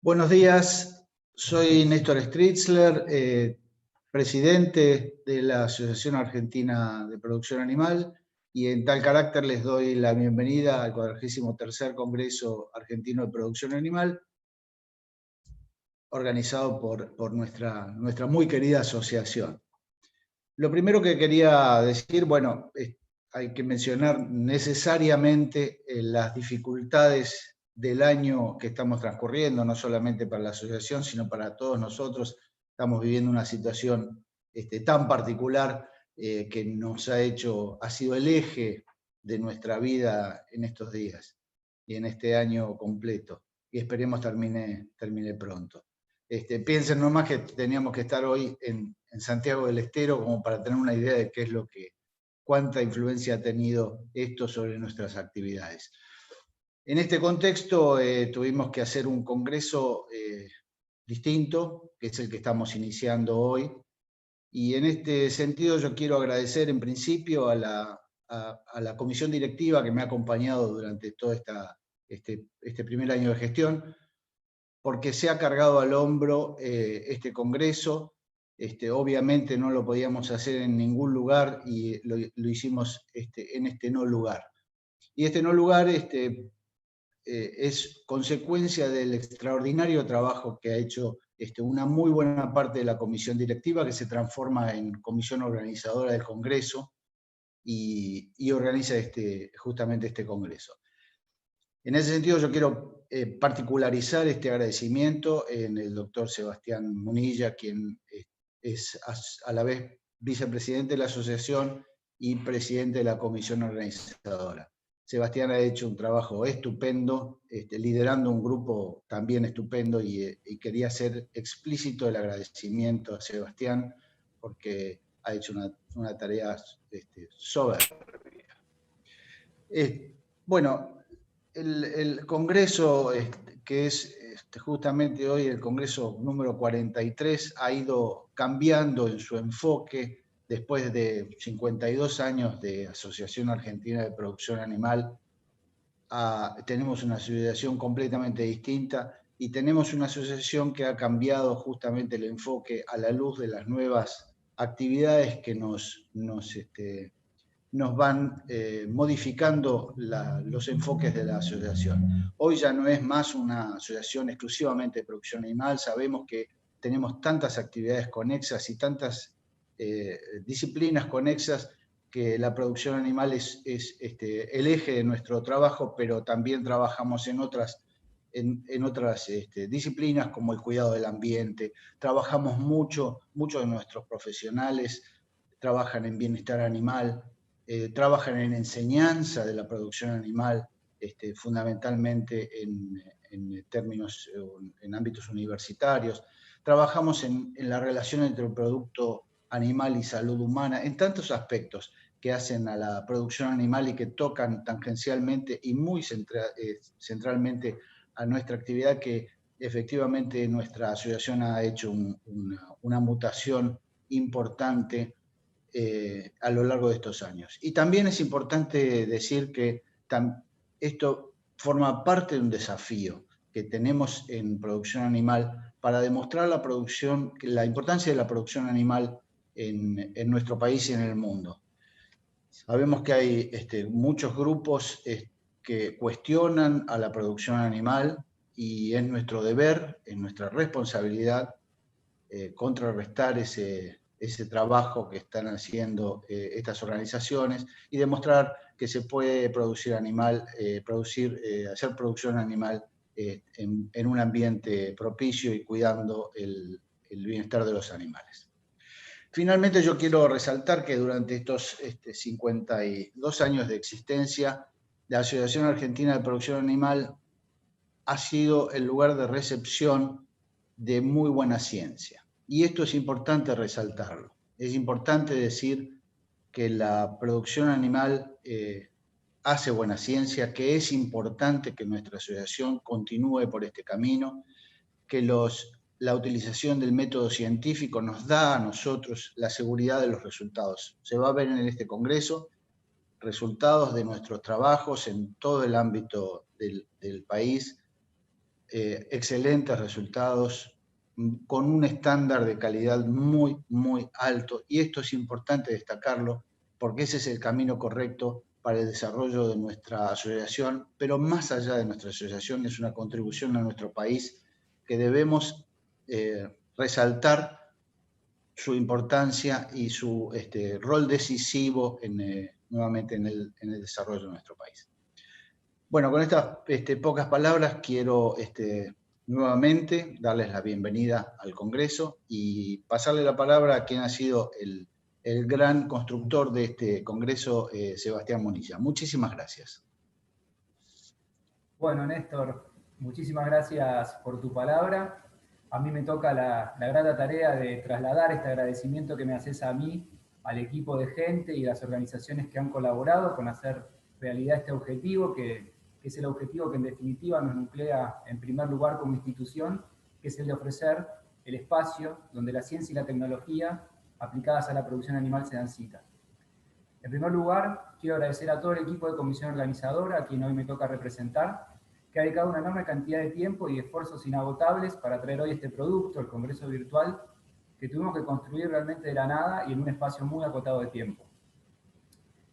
Buenos días, soy Néstor Stritzler, presidente de la Asociación Argentina de Producción Animal, y en tal carácter les doy la bienvenida al 43º Congreso Argentino de Producción Animal, organizado por nuestra muy querida asociación. Lo primero que quería decir, bueno, hay que mencionar necesariamente las dificultades del año que estamos transcurriendo, no solamente para la asociación, sino para todos nosotros. Estamos viviendo una situación tan particular que ha sido el eje de nuestra vida en estos días y en este año completo. Y esperemos termine pronto. Piensen nomás que teníamos que estar hoy en Santiago del Estero como para tener una idea de cuánta influencia ha tenido esto sobre nuestras actividades. En este contexto tuvimos que hacer un congreso distinto, que es el que estamos iniciando hoy, y en este sentido yo quiero agradecer en principio a la comisión directiva que me ha acompañado durante todo este primer año de gestión, porque se ha cargado al hombro este congreso. Obviamente no lo podíamos hacer en ningún lugar y lo hicimos en este no lugar. Y este no lugar es consecuencia del extraordinario trabajo que ha hecho una muy buena parte de la comisión directiva, que se transforma en comisión organizadora del Congreso y organiza justamente este congreso. En ese sentido yo quiero particularizar este agradecimiento en el doctor Sebastián Munilla, quien es a la vez vicepresidente de la asociación y presidente de la comisión organizadora. Sebastián ha hecho un trabajo estupendo, liderando un grupo también estupendo, y quería hacer explícito el agradecimiento a Sebastián porque ha hecho una tarea soberbia. Bueno, el Congreso, que es justamente hoy el Congreso número 43, ha ido cambiando en su enfoque después de 52 años de Asociación Argentina de Producción Animal. Tenemos una asociación completamente distinta y tenemos una asociación que ha cambiado justamente el enfoque a la luz de las nuevas actividades que nos van modificando los enfoques de la asociación. Hoy ya no es más una asociación exclusivamente de producción animal. Sabemos que tenemos tantas actividades conexas y tantas disciplinas conexas que la producción animal es el eje de nuestro trabajo, pero también trabajamos en otras disciplinas como el cuidado del ambiente. Trabajamos muchos de nuestros profesionales trabajan en bienestar animal, trabajan en enseñanza de la producción animal, fundamentalmente en ámbitos universitarios. Trabajamos en la relación entre el producto animal y salud humana, en tantos aspectos que hacen a la producción animal y que tocan tangencialmente y muy centralmente a nuestra actividad, que efectivamente nuestra asociación ha hecho una mutación importante a lo largo de estos años. Y también es importante decir que esto forma parte de un desafío que tenemos en producción animal para demostrar la importancia de la producción animal en nuestro país y en el mundo. Sabemos que hay muchos grupos que cuestionan a la producción animal, y es nuestro deber, es nuestra responsabilidad contrarrestar ese trabajo que están haciendo estas organizaciones y demostrar que se puede hacer producción animal en un ambiente propicio y cuidando el bienestar de los animales. Finalmente yo quiero resaltar que durante estos 52 años de existencia, la Asociación Argentina de Producción Animal ha sido el lugar de recepción de muy buena ciencia. Y esto es importante resaltarlo. Es importante decir que la producción animal hace buena ciencia, que es importante que nuestra asociación continúe por este camino, que la utilización del método científico nos da a nosotros la seguridad de los resultados. Se va a ver en este congreso resultados de nuestros trabajos en todo el ámbito del país, excelentes resultados, con un estándar de calidad muy, muy alto. Y esto es importante destacarlo, porque ese es el camino correcto para el desarrollo de nuestra asociación, pero más allá de nuestra asociación, es una contribución a nuestro país que debemos resaltar su importancia y su rol decisivo nuevamente en el desarrollo de nuestro país. Bueno, con estas pocas palabras quiero nuevamente darles la bienvenida al Congreso y pasarle la palabra a quien ha sido el gran constructor de este Congreso, Sebastián Monilla. Muchísimas gracias. Bueno, Néstor, muchísimas gracias por tu palabra. A mí me toca la grata tarea de trasladar este agradecimiento que me haces a mí, al equipo de gente y las organizaciones que han colaborado con hacer realidad este objetivo, que es el objetivo que en definitiva nos nuclea en primer lugar como institución, que es el de ofrecer el espacio donde la ciencia y la tecnología aplicadas a la producción animal se dan cita. En primer lugar, quiero agradecer a todo el equipo de Comisión Organizadora, a quien hoy me toca representar, que ha dedicado una enorme cantidad de tiempo y esfuerzos inagotables para traer hoy este producto, el Congreso Virtual, que tuvimos que construir realmente de la nada y en un espacio muy acotado de tiempo.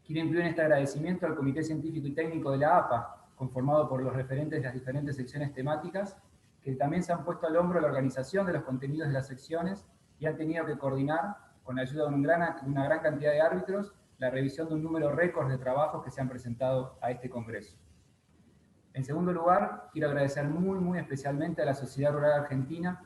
Quiero incluir en este agradecimiento al Comité Científico y Técnico de la AAPA, conformado por los referentes de las diferentes secciones temáticas, que también se han puesto al hombro la organización de los contenidos de las secciones y han tenido que coordinar, con la ayuda de una gran cantidad de árbitros, la revisión de un número récord de trabajos que se han presentado a este Congreso. En segundo lugar, quiero agradecer muy especialmente a la Sociedad Rural Argentina,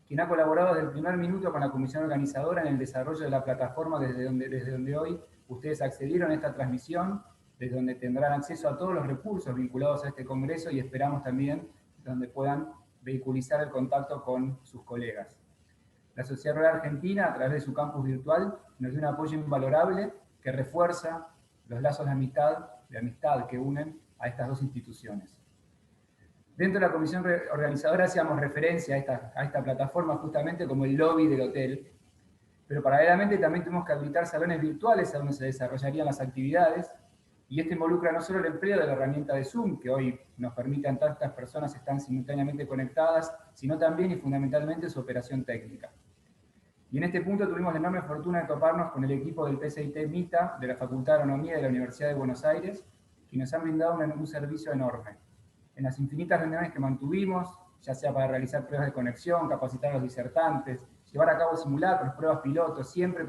quien ha colaborado desde el primer minuto con la Comisión Organizadora en el desarrollo de la plataforma desde donde hoy ustedes accedieron a esta transmisión, desde donde tendrán acceso a todos los recursos vinculados a este Congreso y esperamos también donde puedan vehiculizar el contacto con sus colegas. La Sociedad Rural Argentina, a través de su campus virtual, nos dio un apoyo invalorable que refuerza los lazos de amistad que unen a estas dos instituciones. Dentro de la Comisión Organizadora hacíamos referencia a esta plataforma justamente como el lobby del hotel, pero paralelamente también tuvimos que habilitar salones virtuales a donde se desarrollarían las actividades, y esto involucra no solo el empleo de la herramienta de Zoom, que hoy nos permite a tantas personas estar simultáneamente conectadas, sino también y fundamentalmente su operación técnica. Y en este punto tuvimos la enorme fortuna de toparnos con el equipo del PCIT MITA de la Facultad de Agronomía de la Universidad de Buenos Aires, que nos han brindado un servicio enorme. En las infinitas reuniones que mantuvimos, ya sea para realizar pruebas de conexión, capacitar a los disertantes, llevar a cabo simulacros, pruebas pilotos, siempre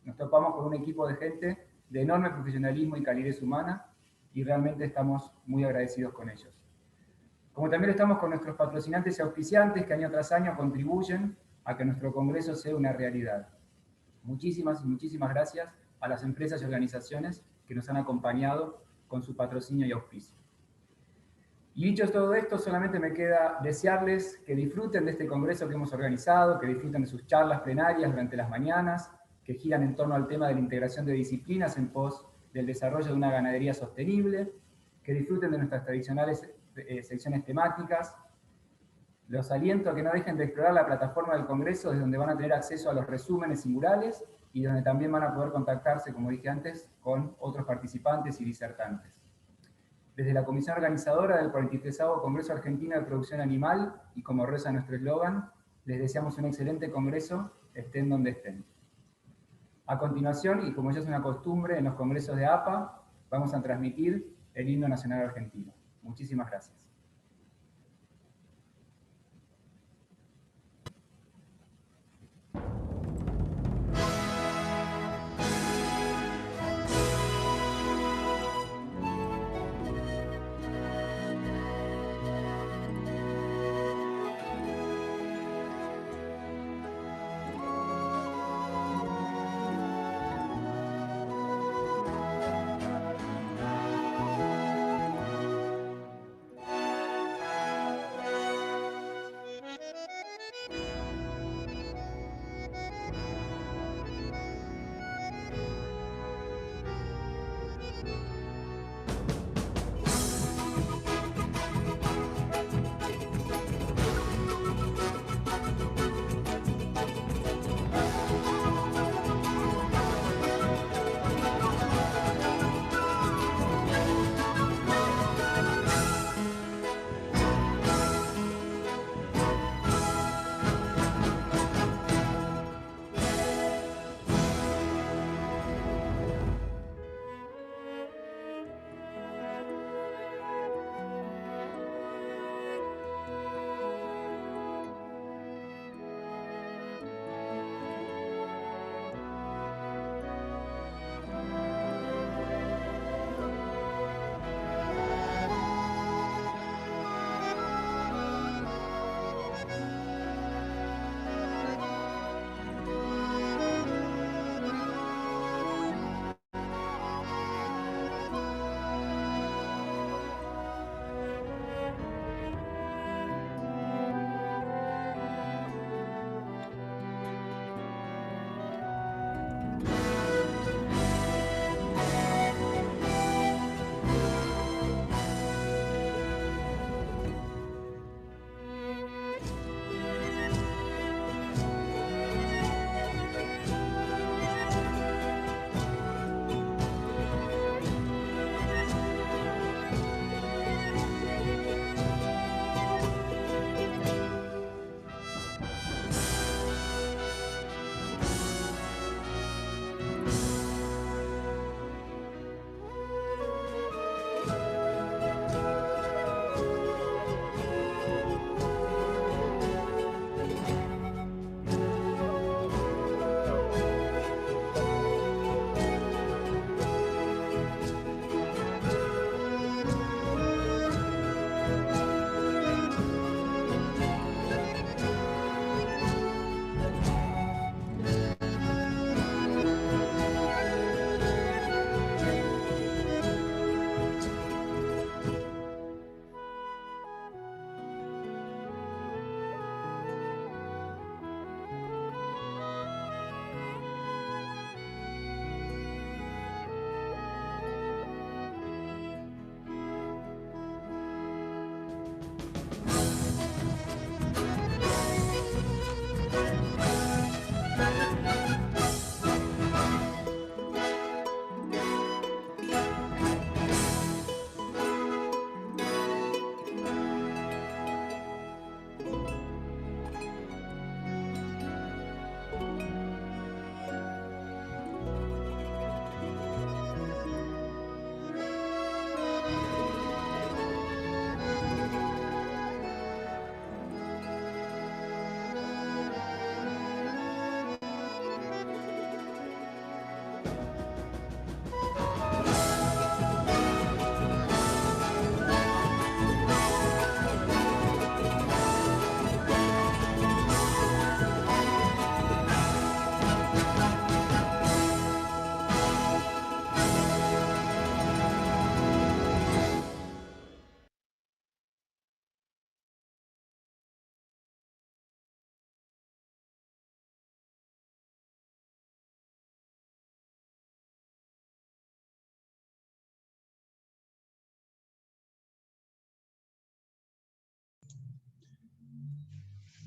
nos topamos con un equipo de gente de enorme profesionalismo y calidez humana, y realmente estamos muy agradecidos con ellos. Como también estamos con nuestros patrocinantes y auspiciantes que año tras año contribuyen a que nuestro Congreso sea una realidad. Muchísimas gracias a las empresas y organizaciones que nos han acompañado con su patrocinio y auspicio. Y dicho todo esto, solamente me queda desearles que disfruten de este Congreso que hemos organizado, que disfruten de sus charlas plenarias durante las mañanas, que giran en torno al tema de la integración de disciplinas en pos del desarrollo de una ganadería sostenible, que disfruten de nuestras tradicionales secciones temáticas. Los aliento a que no dejen de explorar la plataforma del Congreso, desde donde van a tener acceso a los resúmenes y murales, y donde también van a poder contactarse, como dije antes, con otros participantes y disertantes. Desde la Comisión Organizadora del 43º Congreso Argentino de Producción Animal, y como reza nuestro eslogan, les deseamos un excelente Congreso, estén donde estén. A continuación, y como ya es una costumbre en los congresos de APA, vamos a transmitir el himno nacional argentino. Muchísimas gracias.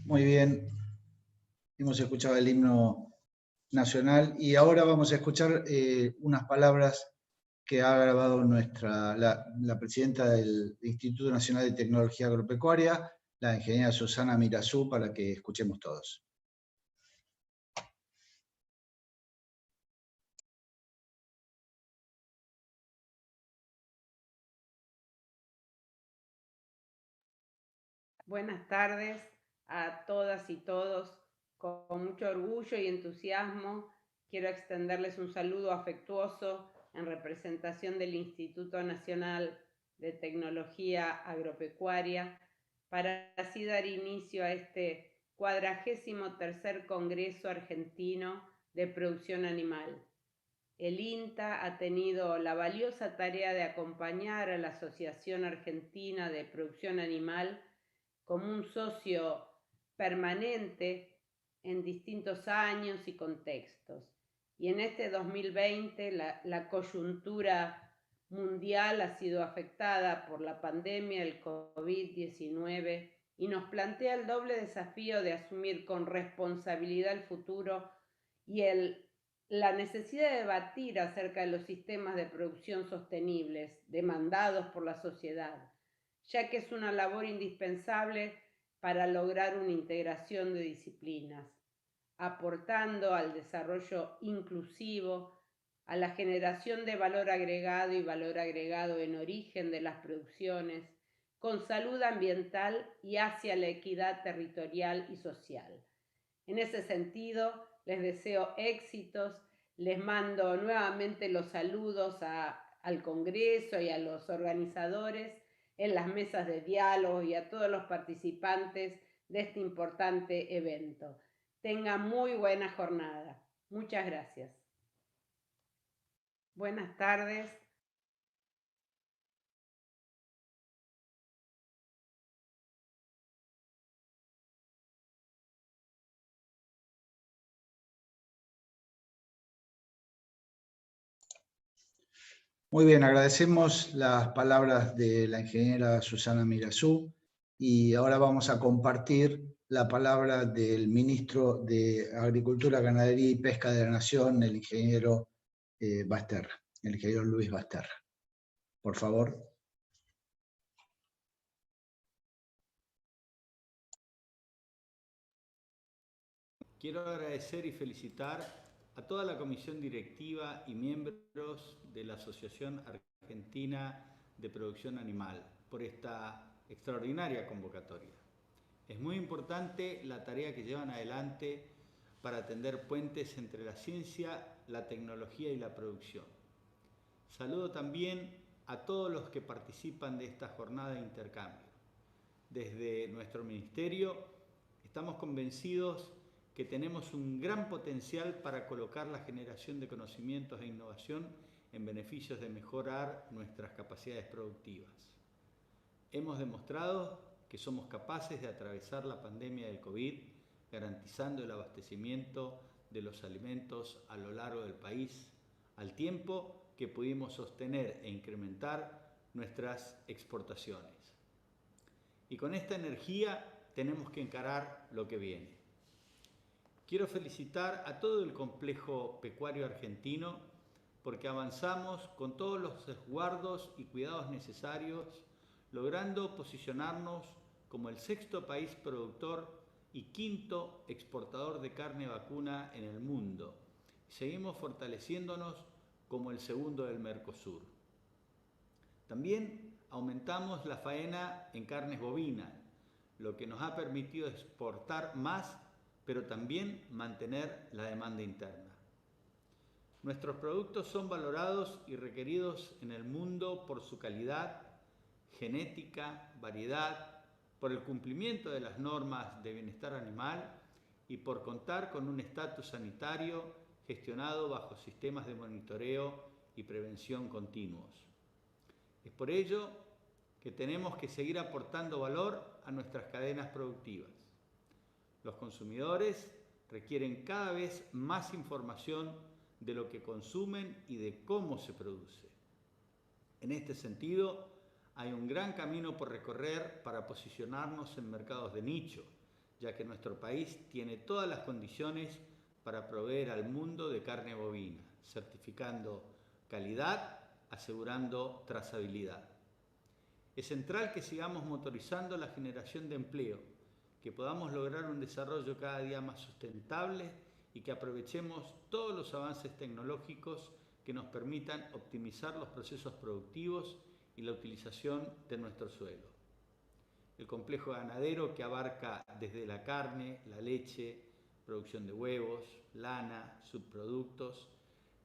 Muy bien, hemos escuchado el himno nacional y ahora vamos a escuchar unas palabras que ha grabado la presidenta del Instituto Nacional de Tecnología Agropecuaria, la ingeniera Susana Mirazú, para que escuchemos todos. Buenas tardes a todas y todos. Con mucho orgullo y entusiasmo quiero extenderles un saludo afectuoso en representación del Instituto Nacional de Tecnología Agropecuaria para así dar inicio a este 43º Congreso Argentino de Producción Animal. El INTA ha tenido la valiosa tarea de acompañar a la Asociación Argentina de Producción Animal como un socio permanente en distintos años y contextos. Y en este 2020 la coyuntura mundial ha sido afectada por la pandemia del COVID-19 y nos plantea el doble desafío de asumir con responsabilidad el futuro y la necesidad de debatir acerca de los sistemas de producción sostenibles demandados por la sociedad, ya que es una labor indispensable para lograr una integración de disciplinas, aportando al desarrollo inclusivo, a la generación de valor agregado y valor agregado en origen de las producciones, con salud ambiental y hacia la equidad territorial y social. En ese sentido, les deseo éxitos, les mando nuevamente los saludos al Congreso y a los organizadores en las mesas de diálogo y a todos los participantes de este importante evento. Tengan muy buena jornada. Muchas gracias. Buenas tardes. Muy bien, agradecemos las palabras de la ingeniera Susana Mirazú y ahora vamos a compartir la palabra del ministro de Agricultura, Ganadería y Pesca de la Nación, el ingeniero Basterra, el ingeniero Luis Basterra. Por favor. Quiero agradecer y felicitar a toda la comisión directiva y miembros de la Asociación Argentina de Producción Animal por esta extraordinaria convocatoria. Es muy importante la tarea que llevan adelante para tender puentes entre la ciencia, la tecnología y la producción. Saludo también a todos los que participan de esta jornada de intercambio. Desde nuestro ministerio estamos convencidos que tenemos un gran potencial para colocar la generación de conocimientos e innovación en beneficios de mejorar nuestras capacidades productivas. Hemos demostrado que somos capaces de atravesar la pandemia del COVID, garantizando el abastecimiento de los alimentos a lo largo del país, al tiempo que pudimos sostener e incrementar nuestras exportaciones. Y con esta energía tenemos que encarar lo que viene. Quiero felicitar a todo el complejo pecuario argentino porque avanzamos con todos los resguardos y cuidados necesarios, logrando posicionarnos como el 6º país productor y 5º exportador de carne vacuna en el mundo. Seguimos fortaleciéndonos como el 2º del Mercosur. También aumentamos la faena en carnes bovinas, lo que nos ha permitido exportar más, pero también mantener la demanda interna. Nuestros productos son valorados y requeridos en el mundo por su calidad, genética, variedad, por el cumplimiento de las normas de bienestar animal y por contar con un estatus sanitario gestionado bajo sistemas de monitoreo y prevención continuos. Es por ello que tenemos que seguir aportando valor a nuestras cadenas productivas. Los consumidores requieren cada vez más información de lo que consumen y de cómo se produce. En este sentido, hay un gran camino por recorrer para posicionarnos en mercados de nicho, ya que nuestro país tiene todas las condiciones para proveer al mundo de carne bovina, certificando calidad, asegurando trazabilidad. Es central que sigamos motorizando la generación de empleo, que podamos lograr un desarrollo cada día más sustentable y que aprovechemos todos los avances tecnológicos que nos permitan optimizar los procesos productivos y la utilización de nuestro suelo. El complejo ganadero, que abarca desde la carne, la leche, producción de huevos, lana, subproductos,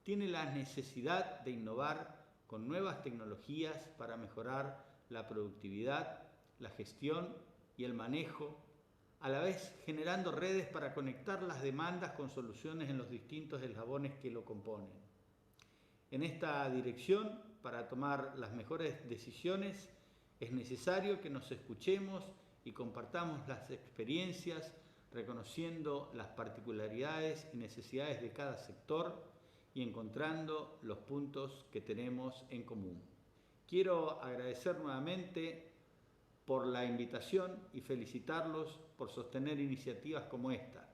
tiene la necesidad de innovar con nuevas tecnologías para mejorar la productividad, la gestión y el manejo, a la vez generando redes para conectar las demandas con soluciones en los distintos eslabones que lo componen. En esta dirección, para tomar las mejores decisiones, es necesario que nos escuchemos y compartamos las experiencias, reconociendo las particularidades y necesidades de cada sector y encontrando los puntos que tenemos en común. Quiero agradecer nuevamente por la invitación y felicitarlos por sostener iniciativas como esta.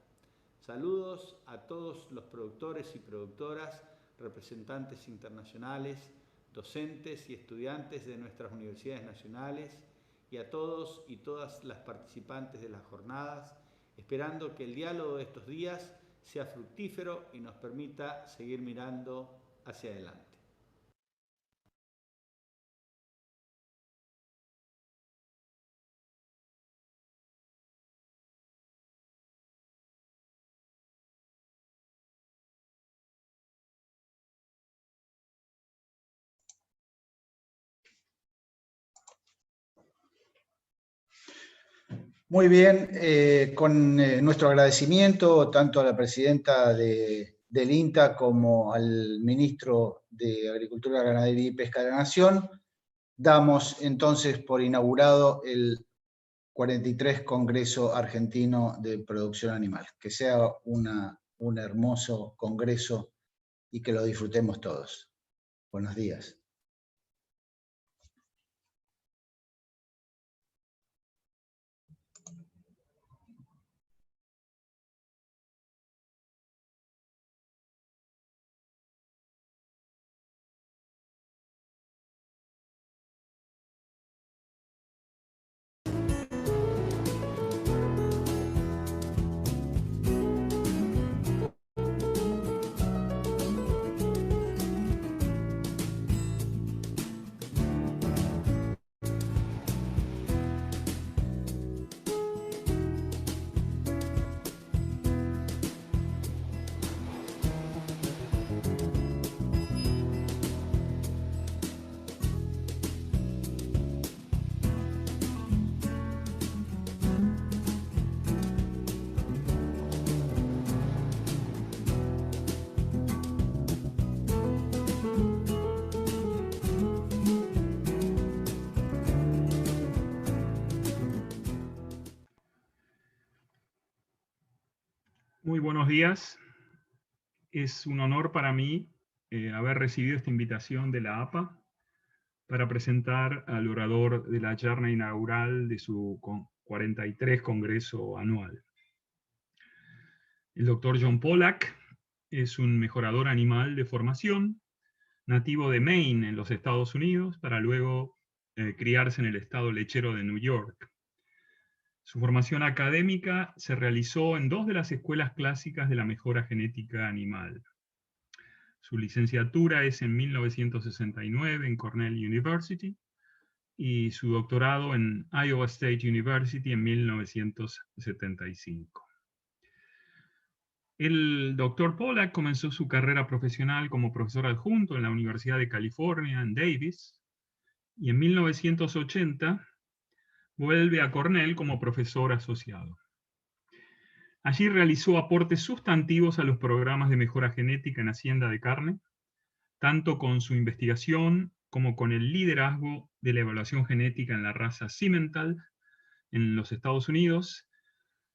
Saludos a todos los productores y productoras, representantes internacionales, docentes y estudiantes de nuestras universidades nacionales y a todos y todas las participantes de las jornadas, esperando que el diálogo de estos días sea fructífero y nos permita seguir mirando hacia adelante. Muy bien, con nuestro agradecimiento tanto a la presidenta del INTA como al ministro de Agricultura, Ganadería y Pesca de la Nación, damos entonces por inaugurado el 43 Congreso Argentino de Producción Animal. Que sea un hermoso congreso y que lo disfrutemos todos. Buenos días. Muy buenos días. Es un honor para mí haber recibido esta invitación de la APA para presentar al orador de la charla inaugural de su 43 Congreso anual. El doctor John Pollak es un mejorador animal de formación, nativo de Maine en los Estados Unidos, para luego criarse en el estado lechero de New York. Su formación académica se realizó en 2 de las escuelas clásicas de la mejora genética animal. Su licenciatura es en 1969 en Cornell University y su doctorado en Iowa State University en 1975. El doctor Pollak comenzó su carrera profesional como profesor adjunto en la Universidad de California en Davis y en 1980 vuelve a Cornell como profesor asociado. Allí realizó aportes sustantivos a los programas de mejora genética en hacienda de carne, tanto con su investigación como con el liderazgo de la evaluación genética en la raza Simmental en los Estados Unidos,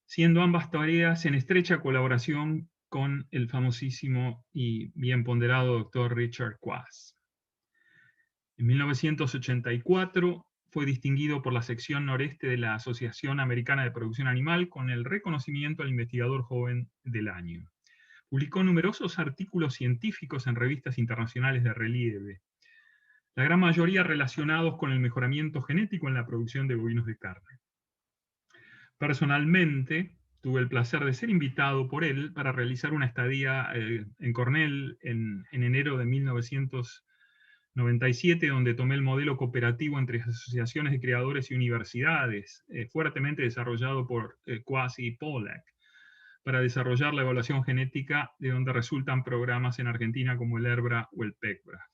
siendo ambas tareas en estrecha colaboración con el famosísimo y bien ponderado doctor Richard Quast. En 1984 fue distinguido por la sección noreste de la Asociación Americana de Producción Animal con el reconocimiento al investigador joven del año. Publicó numerosos artículos científicos en revistas internacionales de relieve, la gran mayoría relacionados con el mejoramiento genético en la producción de bovinos de carne. Personalmente, tuve el placer de ser invitado por él para realizar una estadía en Cornell en enero de 1997, donde tomé el modelo cooperativo entre asociaciones de creadores y universidades, fuertemente desarrollado por Quasi y Pollak, para desarrollar la evaluación genética, de donde resultan programas en Argentina como el ERBRA o el PECBRA.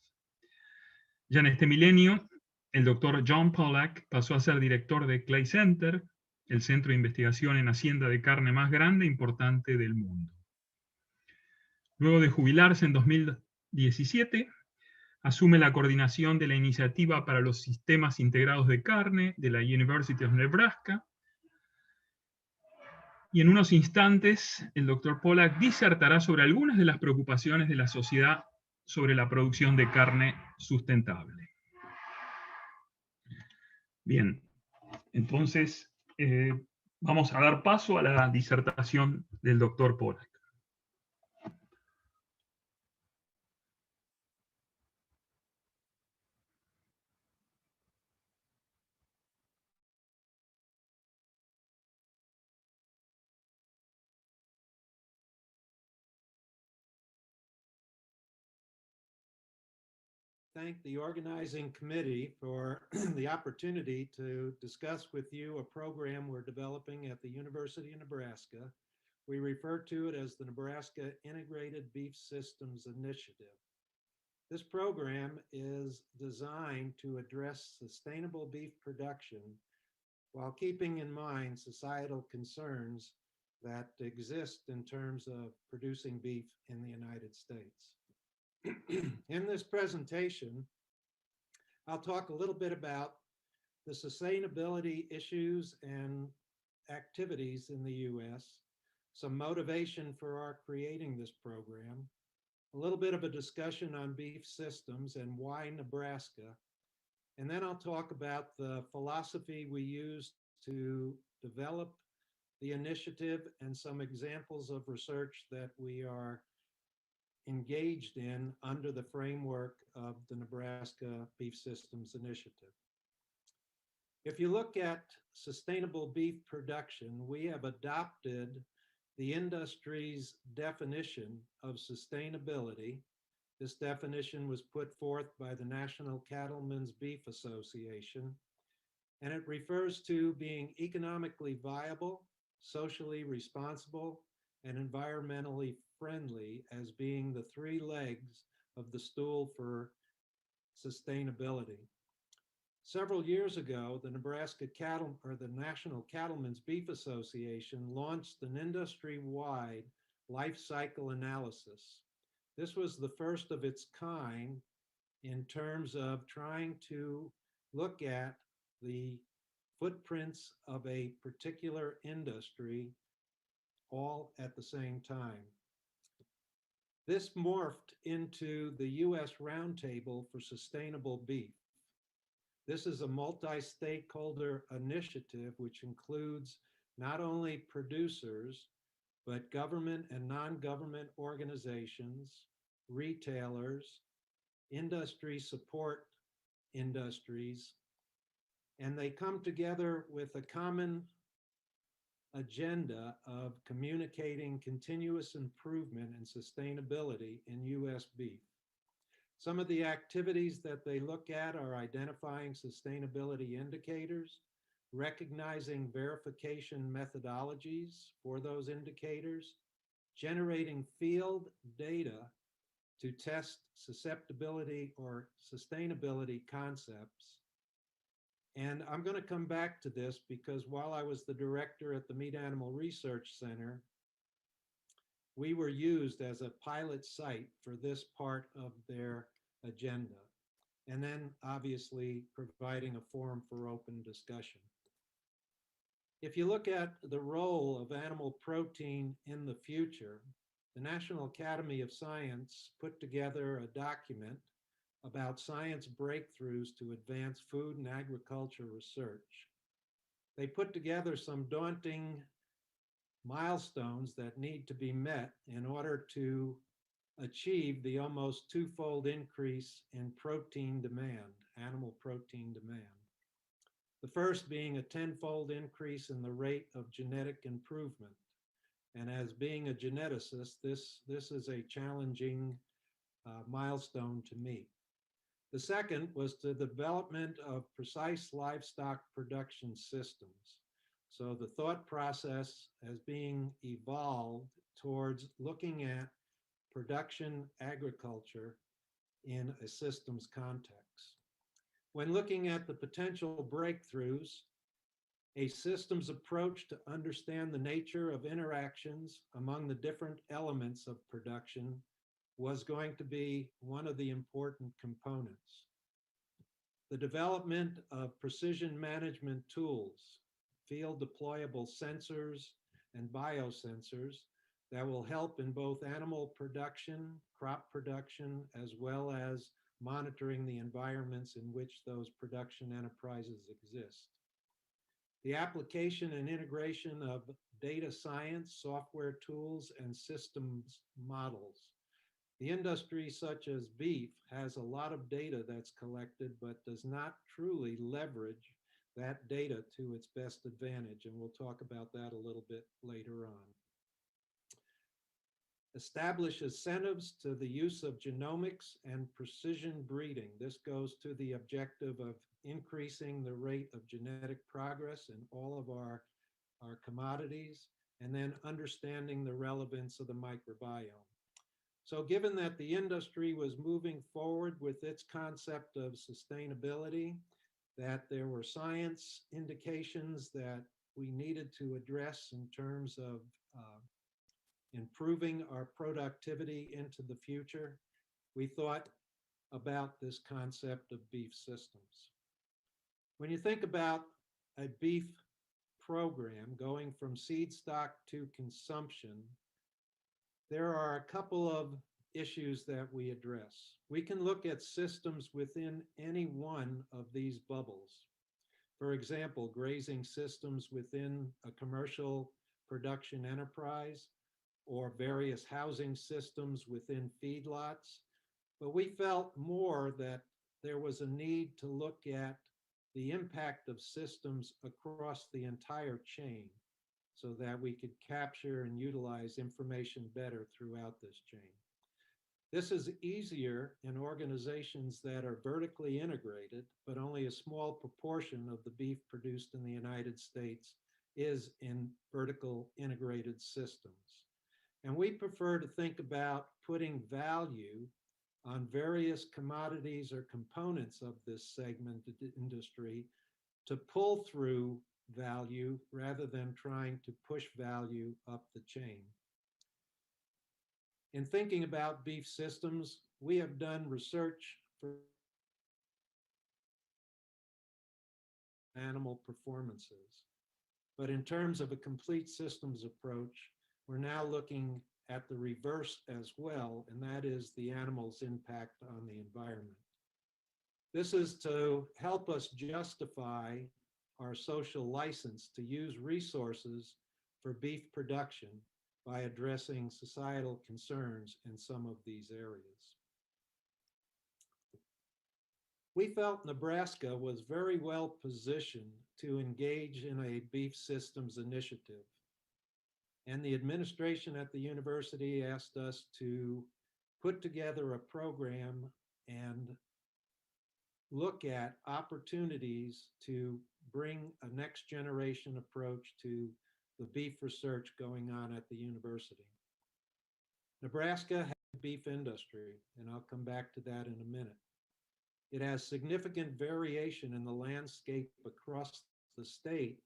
Ya en este milenio, el doctor John Pollak pasó a ser director de Clay Center, el centro de investigación en hacienda de carne más grande e importante del mundo. Luego de jubilarse en 2017, asume la coordinación de la Iniciativa para los Sistemas Integrados de Carne de la Universidad de Nebraska. Y en unos instantes, el doctor Pollak disertará sobre algunas de las preocupaciones de la sociedad sobre la producción de carne sustentable. Bien, entonces vamos a dar paso a la disertación del doctor Pollak. Thank the organizing committee for the opportunity to discuss with you a program we're developing at the University of Nebraska. We refer to it as the Nebraska Integrated Beef Systems Initiative. This program is designed to address sustainable beef production while keeping in mind societal concerns that exist in terms of producing beef in the United States. In this presentation, I'll talk a little bit about the sustainability issues and activities in the U.S., some motivation for our creating this program, a little bit of a discussion on beef systems and why Nebraska, and then I'll talk about the philosophy we use to develop the initiative and some examples of research that we are engaged in under the framework of the Nebraska Beef Systems Initiative. If you look at sustainable beef production, we have adopted the industry's definition of sustainability. This definition was put forth by the National Cattlemen's Beef Association, and it refers to being economically viable, socially responsible, and environmentally friendly as being the three legs of the stool for sustainability. Several years ago, the National Cattlemen's Beef Association launched an industry-wide life cycle analysis. This was the first of its kind in terms of trying to look at the footprints of a particular industry all at the same time. This morphed into the U.S. Roundtable for Sustainable Beef. This is a multi-stakeholder initiative which includes not only producers, but government and non-government organizations, retailers, industry support industries, and they come together with a common agenda of communicating continuous improvement and sustainability in U.S. beef. Some of the activities that they look at are identifying sustainability indicators, recognizing verification methodologies for those indicators, generating field data to test susceptibility or sustainability concepts. And I'm going to come back to this because while I was the director at the Meat Animal Research Center, we were used as a pilot site for this part of their agenda. And then obviously providing a forum for open discussion. If you look at the role of animal protein in the future, the National Academy of Science put together a document about science breakthroughs to advance food and agriculture research. They put together some daunting milestones that need to be met in order to achieve the almost twofold increase in protein demand, animal protein demand. The first being a tenfold increase in the rate of genetic improvement. And as being a geneticist, this is a challenging milestone to meet. The second was the development of precise livestock production systems. So the thought process as being evolved towards looking at production agriculture in a systems context. When looking at the potential breakthroughs, a systems approach to understand the nature of interactions among the different elements of production was going to be one of the important components. The development of precision management tools, field deployable sensors and biosensors that will help in both animal production, crop production, as well as monitoring the environments in which those production enterprises exist. The application and integration of data science, software tools, and systems models. The industry, such as beef, has a lot of data that's collected, but does not truly leverage that data to its best advantage, and we'll talk about that a little bit later on. Establish incentives to the use of genomics and precision breeding. This goes to the objective of increasing the rate of genetic progress in all of our commodities, and then understanding the relevance of the microbiome. So given that the industry was moving forward with its concept of sustainability, that there were science indications that we needed to address in terms of improving our productivity into the future, we thought about this concept of beef systems. When you think about a beef program going from seed stock to consumption, there are a couple of issues that we address. We can look at systems within any one of these bubbles. For example, grazing systems within a commercial production enterprise, or various housing systems within feedlots. But we felt more that there was a need to look at the impact of systems across the entire chain so that we could capture and utilize information better throughout this chain. This is easier in organizations that are vertically integrated, but only a small proportion of the beef produced in the United States is in vertical integrated systems. And we prefer to think about putting value on various commodities or components of this segmented industry to pull through value rather than trying to push value up the chain. In thinking about beef systems, we have done research for animal performances. But in terms of a complete systems approach, we're now looking at the reverse as well, and that is the animal's impact on the environment. This is to help us justify our social license to use resources for beef production by addressing societal concerns in some of these areas. We felt Nebraska was very well positioned to engage in a beef systems initiative. And the administration at the university asked us to put together a program and look at opportunities to bring a next generation approach to the beef research going on at the university. Nebraska has a beef industry, and I'll come back to that in a minute. It has significant variation in the landscape across the state,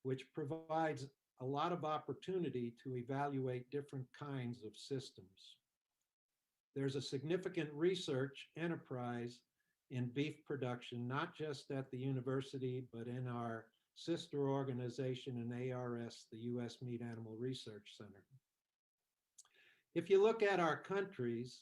which provides a lot of opportunity to evaluate different kinds of systems. There's a significant research enterprise in beef production, not just at the university, but in our sister organization in ARS, the U.S. Meat Animal Research Center. If you look at our countries,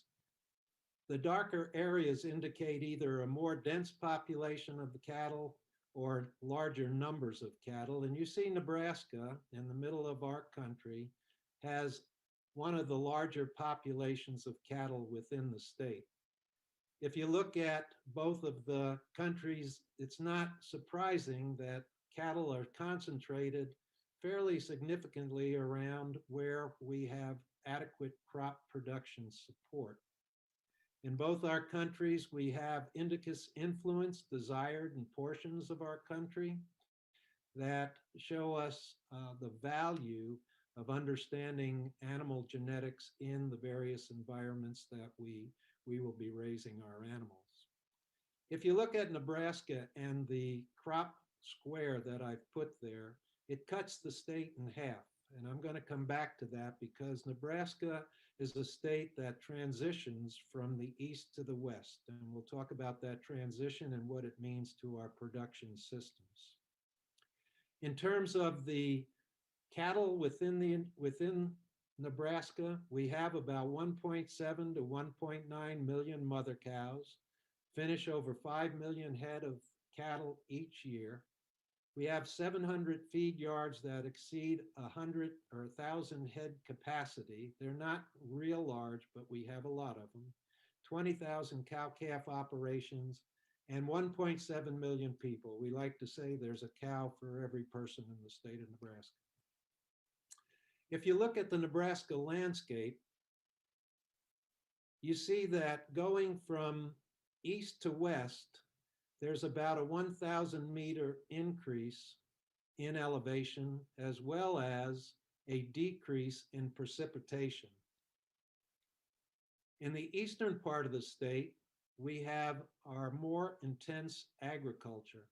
The darker areas indicate either a more dense population of the cattle or larger numbers of cattle. And you see Nebraska, in the middle of our country, has one of the larger populations of cattle within the state. If you look at both of the countries, it's not surprising that cattle are concentrated fairly significantly around where we have adequate crop production support. In both our countries, we have indicus influence desired in portions of our country that show us the value of understanding animal genetics in the various environments that we will be raising our animals. If you look at Nebraska and the crop square that I've put there, it cuts the state in half. And I'm going to come back to that because Nebraska is a state that transitions from the east to the west. And we'll talk about that transition and what it means to our production systems. In terms of the cattle within Nebraska, we have about 1.7 to 1.9 million mother cows, finish over 5 million head of cattle each year. We have 700 feed yards that exceed 100 or 1,000 head capacity. They're not real large, but we have a lot of them. 20,000 cow-calf operations and 1.7 million people. We like to say there's a cow for every person in the state of Nebraska. If you look at the Nebraska landscape, you see that going from east to west, there's about a 1,000 meter increase in elevation, as well as a decrease in precipitation. In the eastern part of the state, we have our more intense agriculture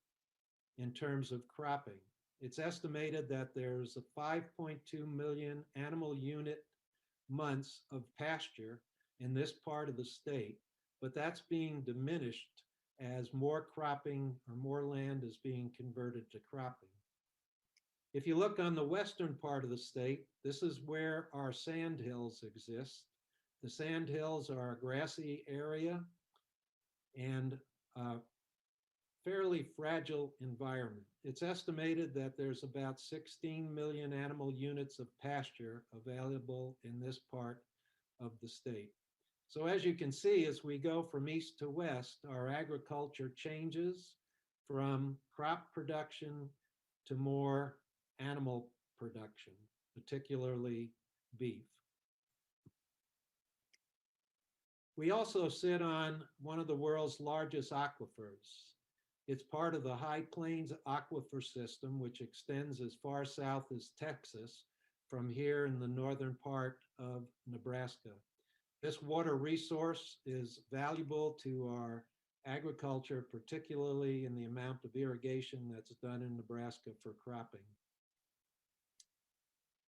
in terms of cropping. It's estimated that there's a 5.2 million animal unit months of pasture in this part of the state, but that's being diminished as more cropping or more land is being converted to cropping. If you look on the western part of the state, this is where our sand hills exist. The sand hills are a grassy area and a fairly fragile environment. It's estimated that there's about 16 million animal units of pasture available in this part of the state. So as you can see, as we go from east to west, our agriculture changes from crop production to more animal production, particularly beef. We also sit on one of the world's largest aquifers. It's part of the High Plains Aquifer System, which extends as far south as Texas from here in the northern part of Nebraska. This water resource is valuable to our agriculture, particularly in the amount of irrigation that's done in Nebraska for cropping.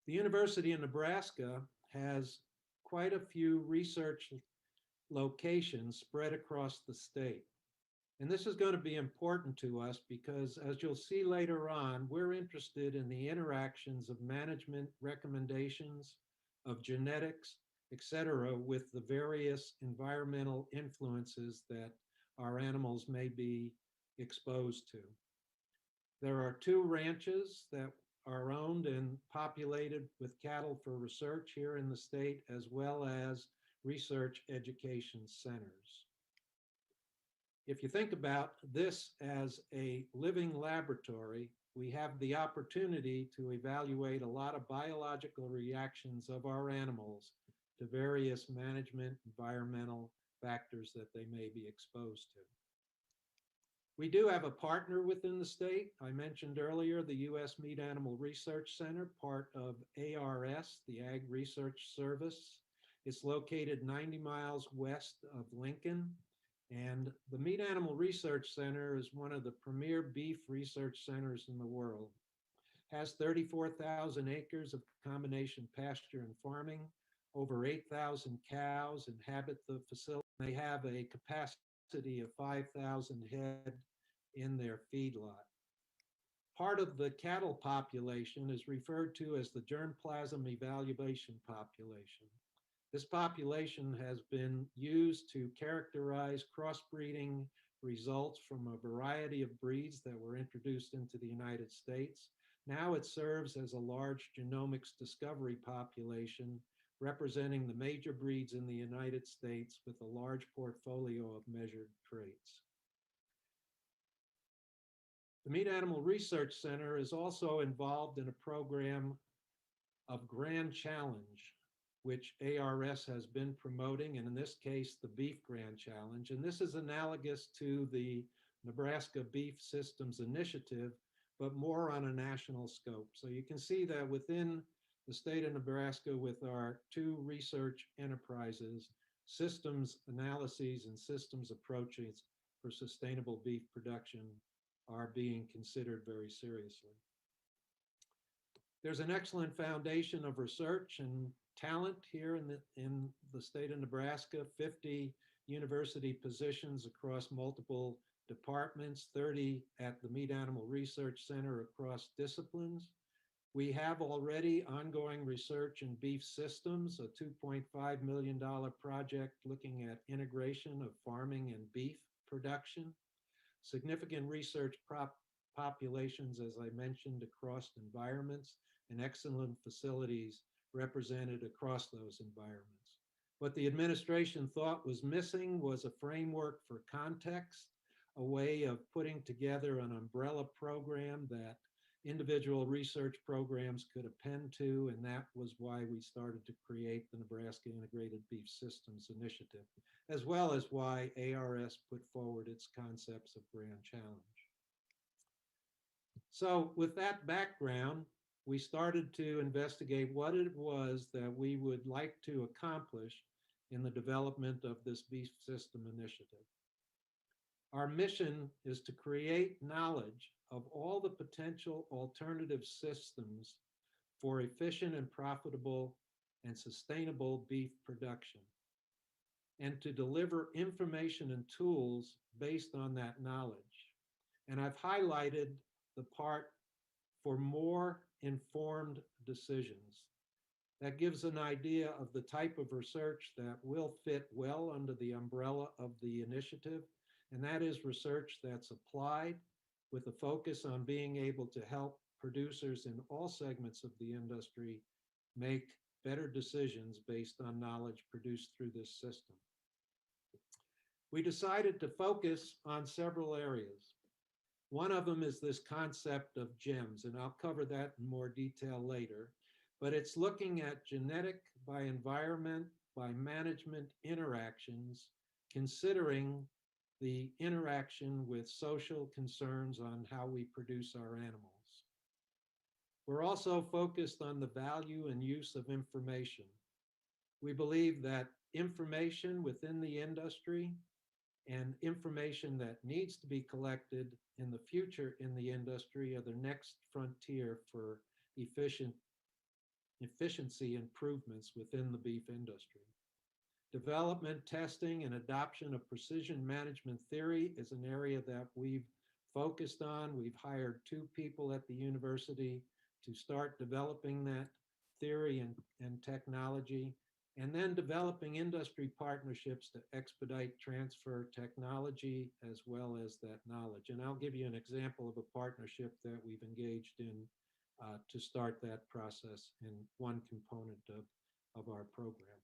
The University of Nebraska has quite a few research locations spread across the state. And this is going to be important to us because, as you'll see later on, we're interested in the interactions of management recommendations, of genetics, etc., with the various environmental influences that our animals may be exposed to. There are 2 ranches that are owned and populated with cattle for research here in the state, as well as research education centers. If you think about this as a living laboratory, we have the opportunity to evaluate a lot of biological reactions of our animals to various management environmental factors that they may be exposed to. We do have a partner within the state. I mentioned earlier the U.S. Meat Animal Research Center, part of ARS, the Ag Research Service. It's located 90 miles west of Lincoln. And the Meat Animal Research Center is one of the premier beef research centers in the world. Has 34,000 acres of combination pasture and farming. Over 8,000 cows inhabit the facility. They have a capacity of 5,000 head in their feedlot. Part of the cattle population is referred to as the germplasm evaluation population. This population has been used to characterize crossbreeding results from a variety of breeds that were introduced into the United States. Now it serves as a large genomics discovery population representing the major breeds in the United States with a large portfolio of measured traits. The Meat Animal Research Center is also involved in a program of Grand Challenge, which ARS has been promoting, and in this case, the Beef Grand Challenge. And this is analogous to the Nebraska Beef Systems Initiative, but more on a national scope. So you can see that within the state of Nebraska, with our two research enterprises, systems analyses and systems approaches for sustainable beef production are being considered very seriously. There's an excellent foundation of research and talent here in the state of Nebraska, 50 university positions across multiple departments, 30 at the Meat Animal Research Center across disciplines. We have already ongoing research in beef systems, a $2.5 million project looking at integration of farming and beef production. Significant research populations, as I mentioned, across environments, and excellent facilities represented across those environments. What the administration thought was missing was a framework for context, a way of putting together an umbrella program that individual research programs could append to, and that was why we started to create the Nebraska Integrated Beef Systems Initiative, as well as why ARS put forward its concepts of Grand Challenge. So with that background, we started to investigate what it was that we would like to accomplish in the development of this beef system initiative. Our mission is to create knowledge of all the potential alternative systems for efficient and profitable and sustainable beef production, and to deliver information and tools based on that knowledge. And I've highlighted the part for more informed decisions. That gives an idea of the type of research that will fit well under the umbrella of the initiative, and that is research that's applied with a focus on being able to help producers in all segments of the industry make better decisions based on knowledge produced through this system. We decided to focus on several areas. One of them is this concept of GEMS, and I'll cover that in more detail later, but it's looking at genetic by environment, by management interactions, considering the interaction with social concerns on how we produce our animals. We're also focused on the value and use of information. We believe that information within the industry and information that needs to be collected in the future in the industry are the next frontier for efficiency improvements within the beef industry. Development, testing, and adoption of precision management theory is an area that we've focused on. We've hired 2 people at the university to start developing that theory and technology, and then developing industry partnerships to expedite transfer technology as well as that knowledge. And I'll give you an example of a partnership that we've engaged in to start that process in one component of our program.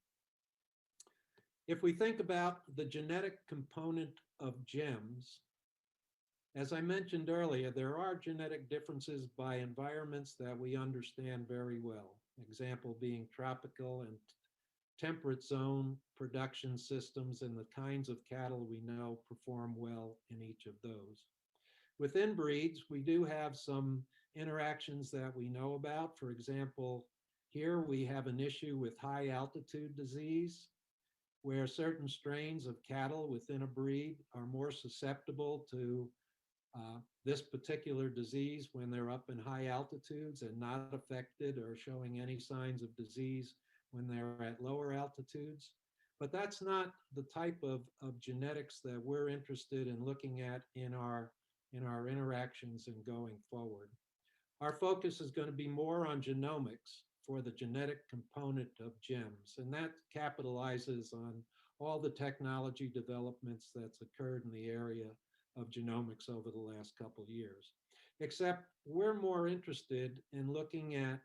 If we think about the genetic component of GEMS, as I mentioned earlier, there are genetic differences by environments that we understand very well. Example being tropical and temperate zone production systems and the kinds of cattle we know perform well in each of those. Within breeds, we do have some interactions that we know about. For example, here we have an issue with high altitude disease, where certain strains of cattle within a breed are more susceptible to this particular disease when they're up in high altitudes and not affected or showing any signs of disease when they're at lower altitudes. But that's not the type of genetics that we're interested in looking at in our interactions and going forward. Our focus is going to be more on genomics for the genetic component of GEMS, and that capitalizes on all the technology developments that's occurred in the area of genomics over the last couple of years. Except we're more interested in looking at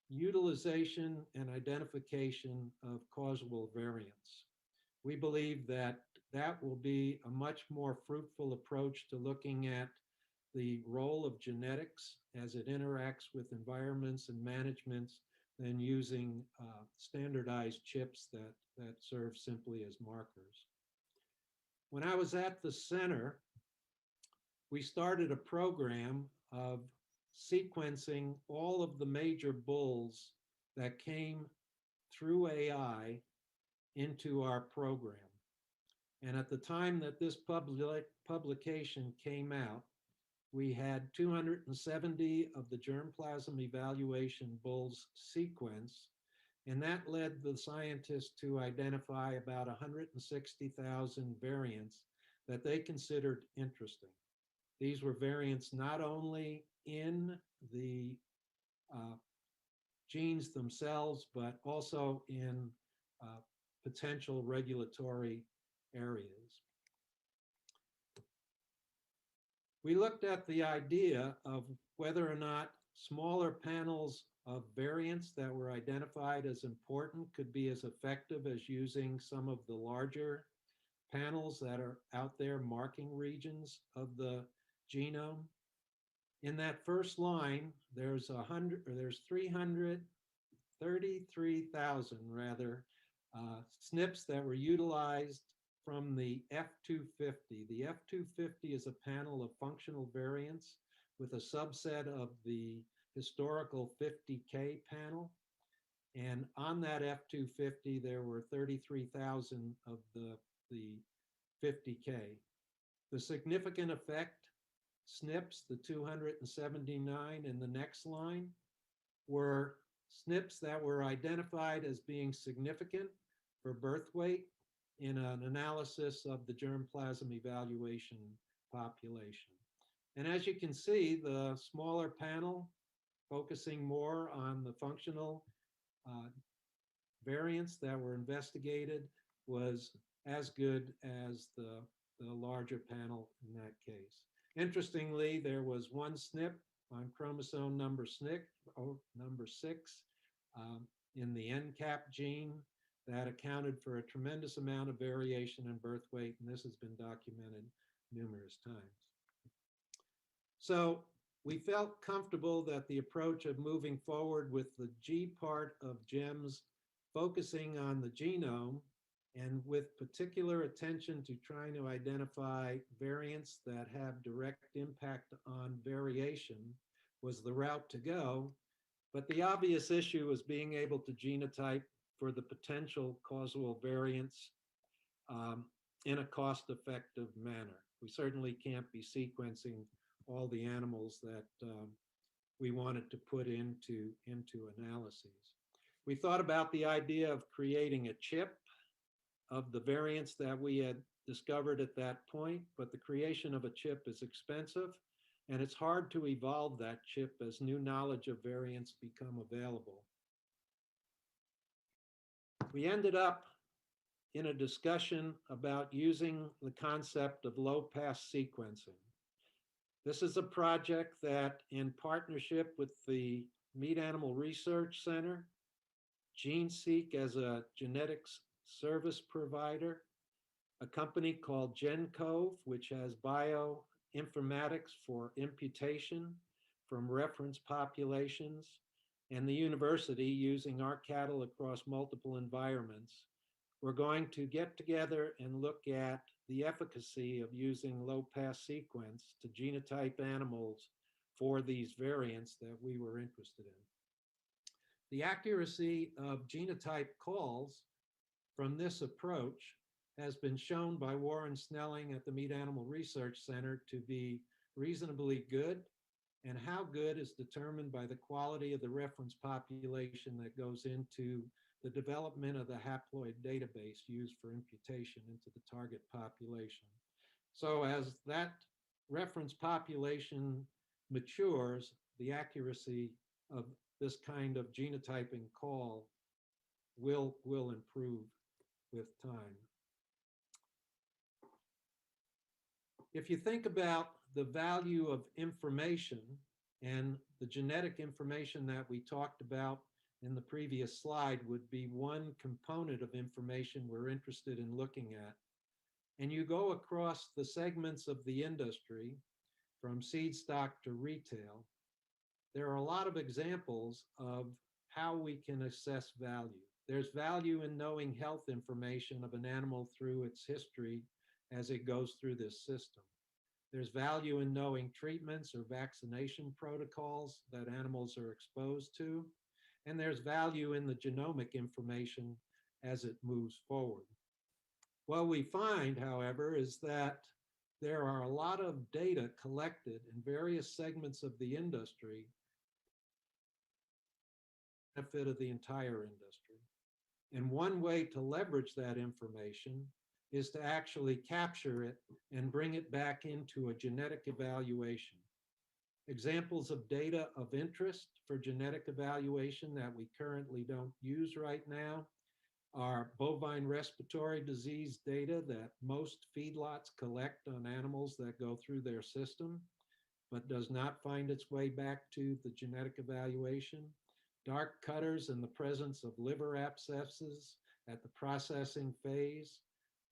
utilization and identification of causal variants. We believe that that will be a much more fruitful approach to looking at the role of genetics as it interacts with environments and managements than using standardized chips that serve simply as markers. When I was at the center, we started a program of sequencing all of the major bulls that came through AI into our program. And at the time that this publication came out, we had 270 of the germplasm evaluation bulls sequenced, and that led the scientists to identify about 160,000 variants that they considered interesting. These were variants not only in the genes themselves, but also in potential regulatory areas. We looked at the idea of whether or not smaller panels of variants that were identified as important could be as effective as using some of the larger panels that are out there marking regions of the genome. In that first line, there's 333,000 rather SNPs that were utilized from the F250. The F250 is a panel of functional variants with a subset of the historical 50K panel. And on that F250, there were 33,000 of the 50K. The significant effect SNPs, the 279 in the next line, were SNPs that were identified as being significant for birth weight in an analysis of the germplasm evaluation population. And as you can see, the smaller panel focusing more on the functional variants that were investigated was as good as the larger panel in that case. Interestingly, there was one SNP on chromosome number 6 in the NCAP gene that accounted for a tremendous amount of variation in birth weight, and this has been documented numerous times. So we felt comfortable that the approach of moving forward with the G part of GEMS, focusing on the genome and with particular attention to trying to identify variants that have direct impact on variation, was the route to go. But the obvious issue was being able to genotype for the potential causal variants in a cost-effective manner. We certainly can't be sequencing all the animals that we wanted to put into analyses. We thought about the idea of creating a chip of the variants that we had discovered at that point, but the creation of a chip is expensive, and it's hard to evolve that chip as new knowledge of variants become available. We ended up in a discussion about using the concept of low-pass sequencing. This is a project that, in partnership with the Meat Animal Research Center, GeneSeq as a genetics service provider, a company called GenCove, which has bioinformatics for imputation from reference populations, and the university using our cattle across multiple environments. We're going to get together and look at the efficacy of using low-pass sequence to genotype animals for these variants that we were interested in. The accuracy of genotype calls from this approach has been shown by Warren Snelling at the Meat Animal Research Center to be reasonably good, and how good is determined by the quality of the reference population that goes into the development of the haploid database used for imputation into the target population. So as that reference population matures, the accuracy of this kind of genotyping call will improve with time. If you think about the value of information and the genetic information that we talked about in the previous slide would be one component of information we're interested in looking at. And you go across the segments of the industry from seed stock to retail, there are a lot of examples of how we can assess value. There's value in knowing health information of an animal through its history as it goes through this system. There's value in knowing treatments or vaccination protocols that animals are exposed to. And there's value in the genomic information as it moves forward. What we find, however, is that there are a lot of data collected in various segments of the industry for the benefit of the entire industry. And one way to leverage that information is to actually capture it and bring it back into a genetic evaluation. Examples of data of interest for genetic evaluation that we currently don't use right now are bovine respiratory disease data that most feedlots collect on animals that go through their system, but does not find its way back to the genetic evaluation. Dark cutters in the presence of liver abscesses at the processing phase.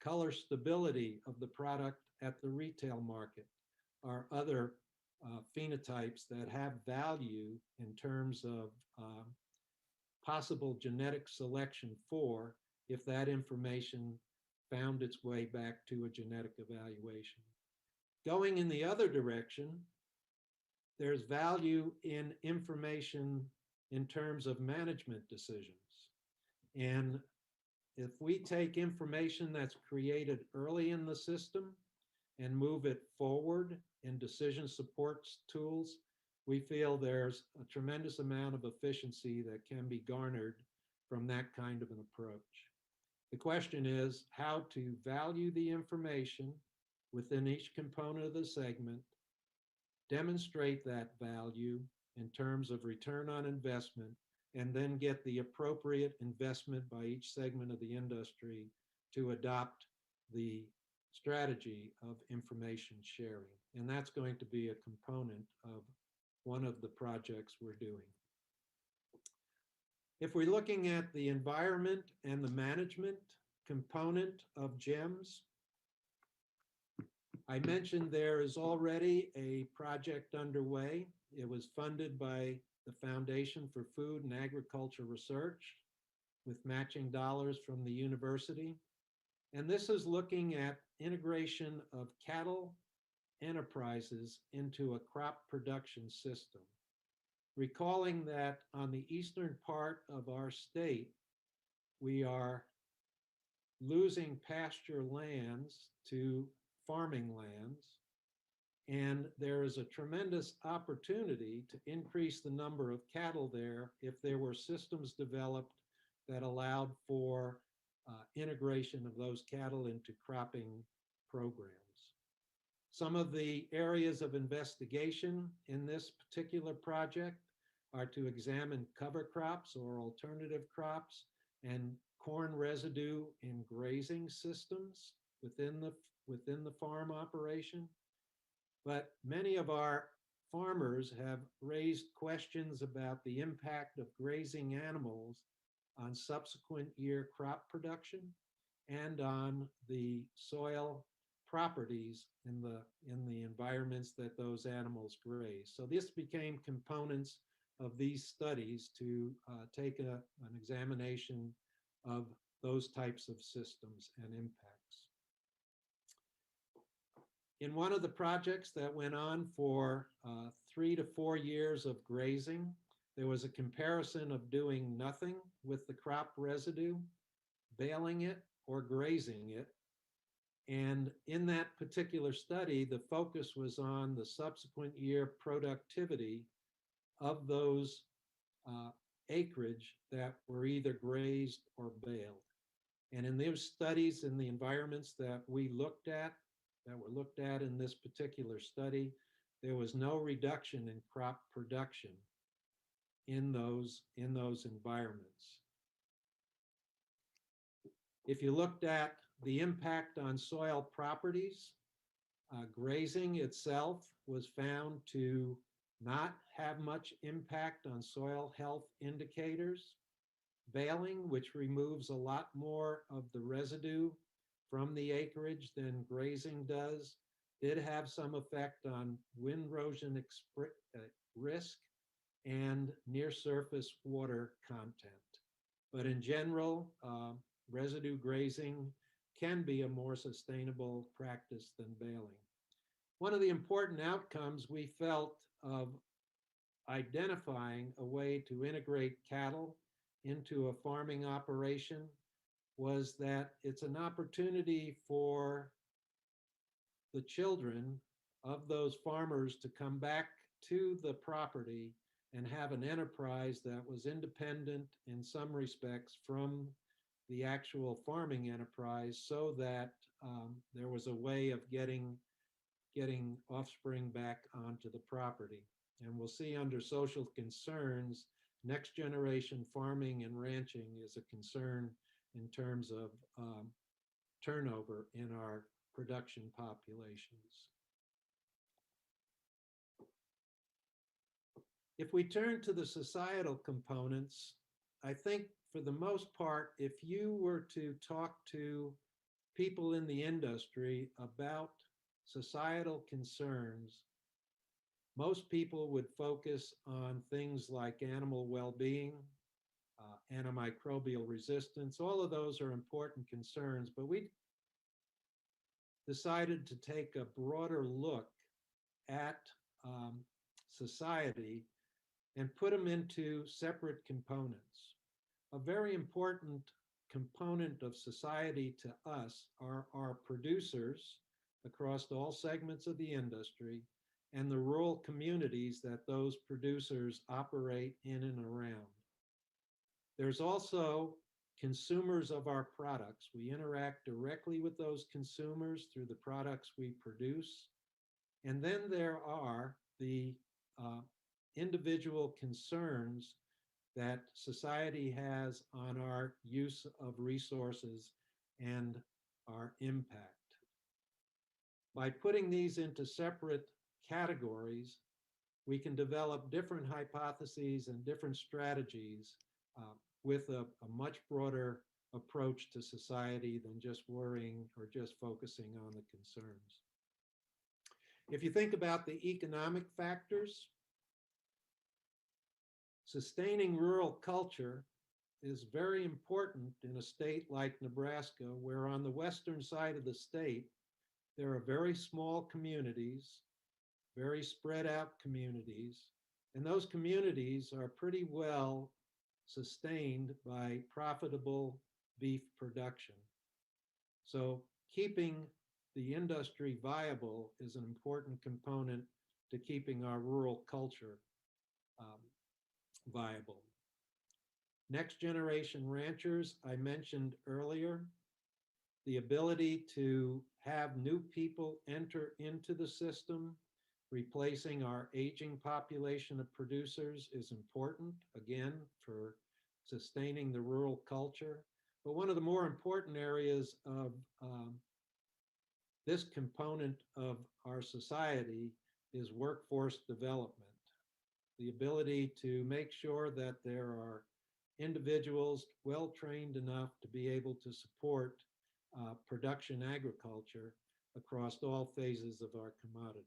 Color stability of the product at the retail market are other phenotypes that have value in terms of possible genetic selection for if that information found its way back to a genetic evaluation. Going in the other direction, there's value in information in terms of management decisions. And if we take information that's created early in the system and move it forward in decision support tools, we feel there's a tremendous amount of efficiency that can be garnered from that kind of an approach. The question is how to value the information within each component of the segment, demonstrate that value in terms of return on investment, and then get the appropriate investment by each segment of the industry to adopt the strategy of information sharing. And that's going to be a component of one of the projects we're doing. If we're looking at the environment and the management component of GEMS, I mentioned there is already a project underway. It was funded by the Foundation for Food and Agriculture Research with matching dollars from the university. And this is looking at integration of cattle enterprises into a crop production system. Recalling that on the eastern part of our state, we are losing pasture lands to farming lands. And there is a tremendous opportunity to increase the number of cattle there if there were systems developed that allowed for integration of those cattle into cropping programs. Some of the areas of investigation in this particular project are to examine cover crops or alternative crops and corn residue in grazing systems within the farm operation. But many of our farmers have raised questions about the impact of grazing animals on subsequent year crop production and on the soil properties in the environments that those animals graze. So this became components of these studies to take an examination of those types of systems and impacts. In one of the projects that went on for 3 to 4 years of grazing, there was a comparison of doing nothing with the crop residue, baling it, or grazing it. And in that particular study, the focus was on the subsequent year productivity of those acreage that were either grazed or baled. And in those studies, in the environments that we looked at, that were looked at in this particular study, there was no reduction in crop production in those environments. If you looked at the impact on soil properties, grazing itself was found to not have much impact on soil health indicators. Baling, which removes a lot more of the residue from the acreage than grazing does, did have some effect on wind erosion risk and near surface water content. But in general, residue grazing can be a more sustainable practice than baling. One of the important outcomes we felt of identifying a way to integrate cattle into a farming operation was that it's an opportunity for the children of those farmers to come back to the property and have an enterprise that was independent in some respects from the actual farming enterprise, so that there was a way of getting offspring back onto the property. And we'll see under social concerns, next generation farming and ranching is a concern in terms of turnover in our production populations. If we turn to the societal components, I think for the most part, if you were to talk to people in the industry about societal concerns, most people would focus on things like animal well-being, antimicrobial resistance. All of those are important concerns, but we decided to take a broader look at society and put them into separate components. A very important component of society to us are our producers across all segments of the industry and the rural communities that those producers operate in and around. There's also consumers of our products. We interact directly with those consumers through the products we produce. And then there are the individual concerns that society has on our use of resources and our impact. By putting these into separate categories, we can develop different hypotheses and different strategies with a much broader approach to society than just worrying or just focusing on the concerns. If you think about the economic factors, sustaining rural culture is very important in a state like Nebraska, where on the western side of the state, there are very small communities, very spread out communities, and those communities are pretty well sustained by profitable beef production. So keeping the industry viable is an important component to keeping our rural culture viable. Next generation ranchers, I mentioned earlier, the ability to have new people enter into the system, replacing our aging population of producers is important, again, for sustaining the rural culture. But one of the more important areas of this component of our society is workforce development. The ability to make sure that there are individuals well-trained enough to be able to support production agriculture across all phases of our commodities.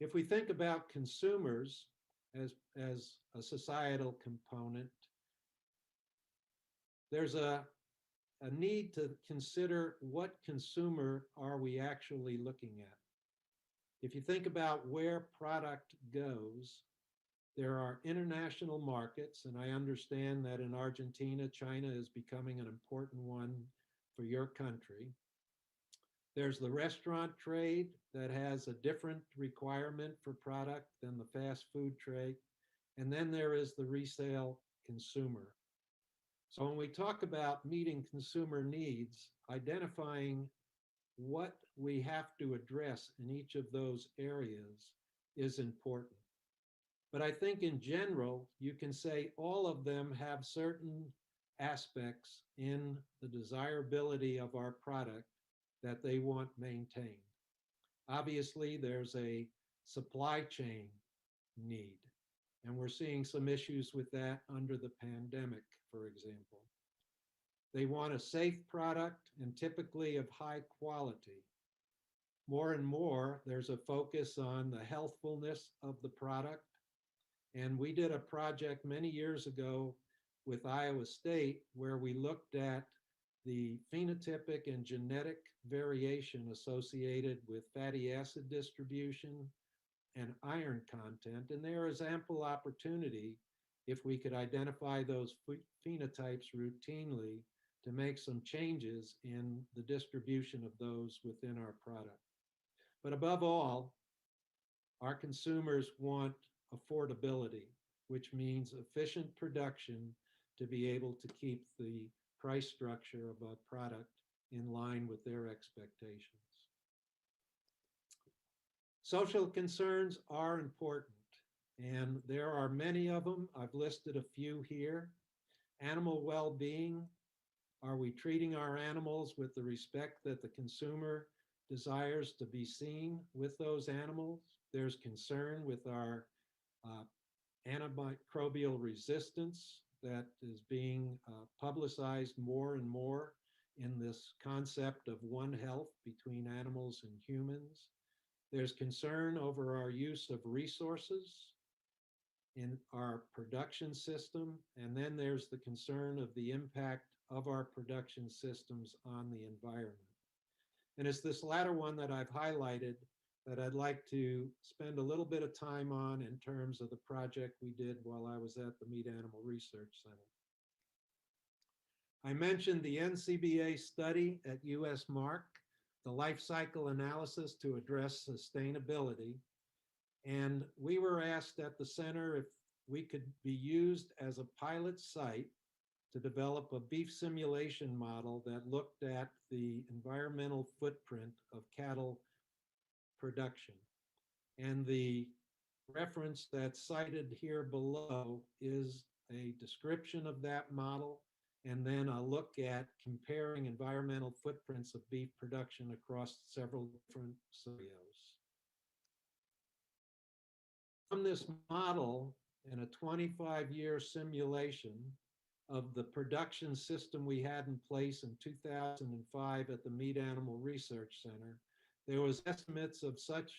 If we think about consumers as a societal component, there's a need to consider what consumer are we actually looking at. If you think about where product goes, there are international markets, and I understand that in Argentina, China is becoming an important one for your country. There's the restaurant trade that has a different requirement for product than the fast food trade. And then there is the resale consumer. So when we talk about meeting consumer needs, identifying what we have to address in each of those areas is important. But I think in general, you can say all of them have certain aspects in the desirability of our product that they want maintained. Obviously, there's a supply chain need, and we're seeing some issues with that under the pandemic, for example. They want a safe product and typically of high quality. More and more, there's a focus on the healthfulness of the product. And we did a project many years ago with Iowa State where we looked at the phenotypic and genetic variation associated with fatty acid distribution and iron content. And there is ample opportunity, if we could identify those phenotypes routinely, to make some changes in the distribution of those within our product. But above all, our consumers want affordability, which means efficient production to be able to keep the price structure of a product in line with their expectations. Social concerns are important, and there are many of them. I've listed a few here. Animal well-being. Are we treating our animals with the respect that the consumer desires to be seen with those animals? There's concern with our antimicrobial resistance that is being publicized more and more in this concept of one health between animals and humans. There's concern over our use of resources in our production system, and then there's the concern of the impact of our production systems on the environment. And it's this latter one that I've highlighted that I'd like to spend a little bit of time on in terms of the project we did while I was at the Meat Animal Research Center. I mentioned the NCBA study at US Mark, the life cycle analysis to address sustainability. And we were asked at the center if we could be used as a pilot site to develop a beef simulation model that looked at the environmental footprint of cattle production. And the reference that's cited here below is a description of that model, and then a look at comparing environmental footprints of beef production across several different scenarios. From this model, in a 25-year simulation of the production system we had in place in 2005 at the Meat Animal Research Center, there was estimates of such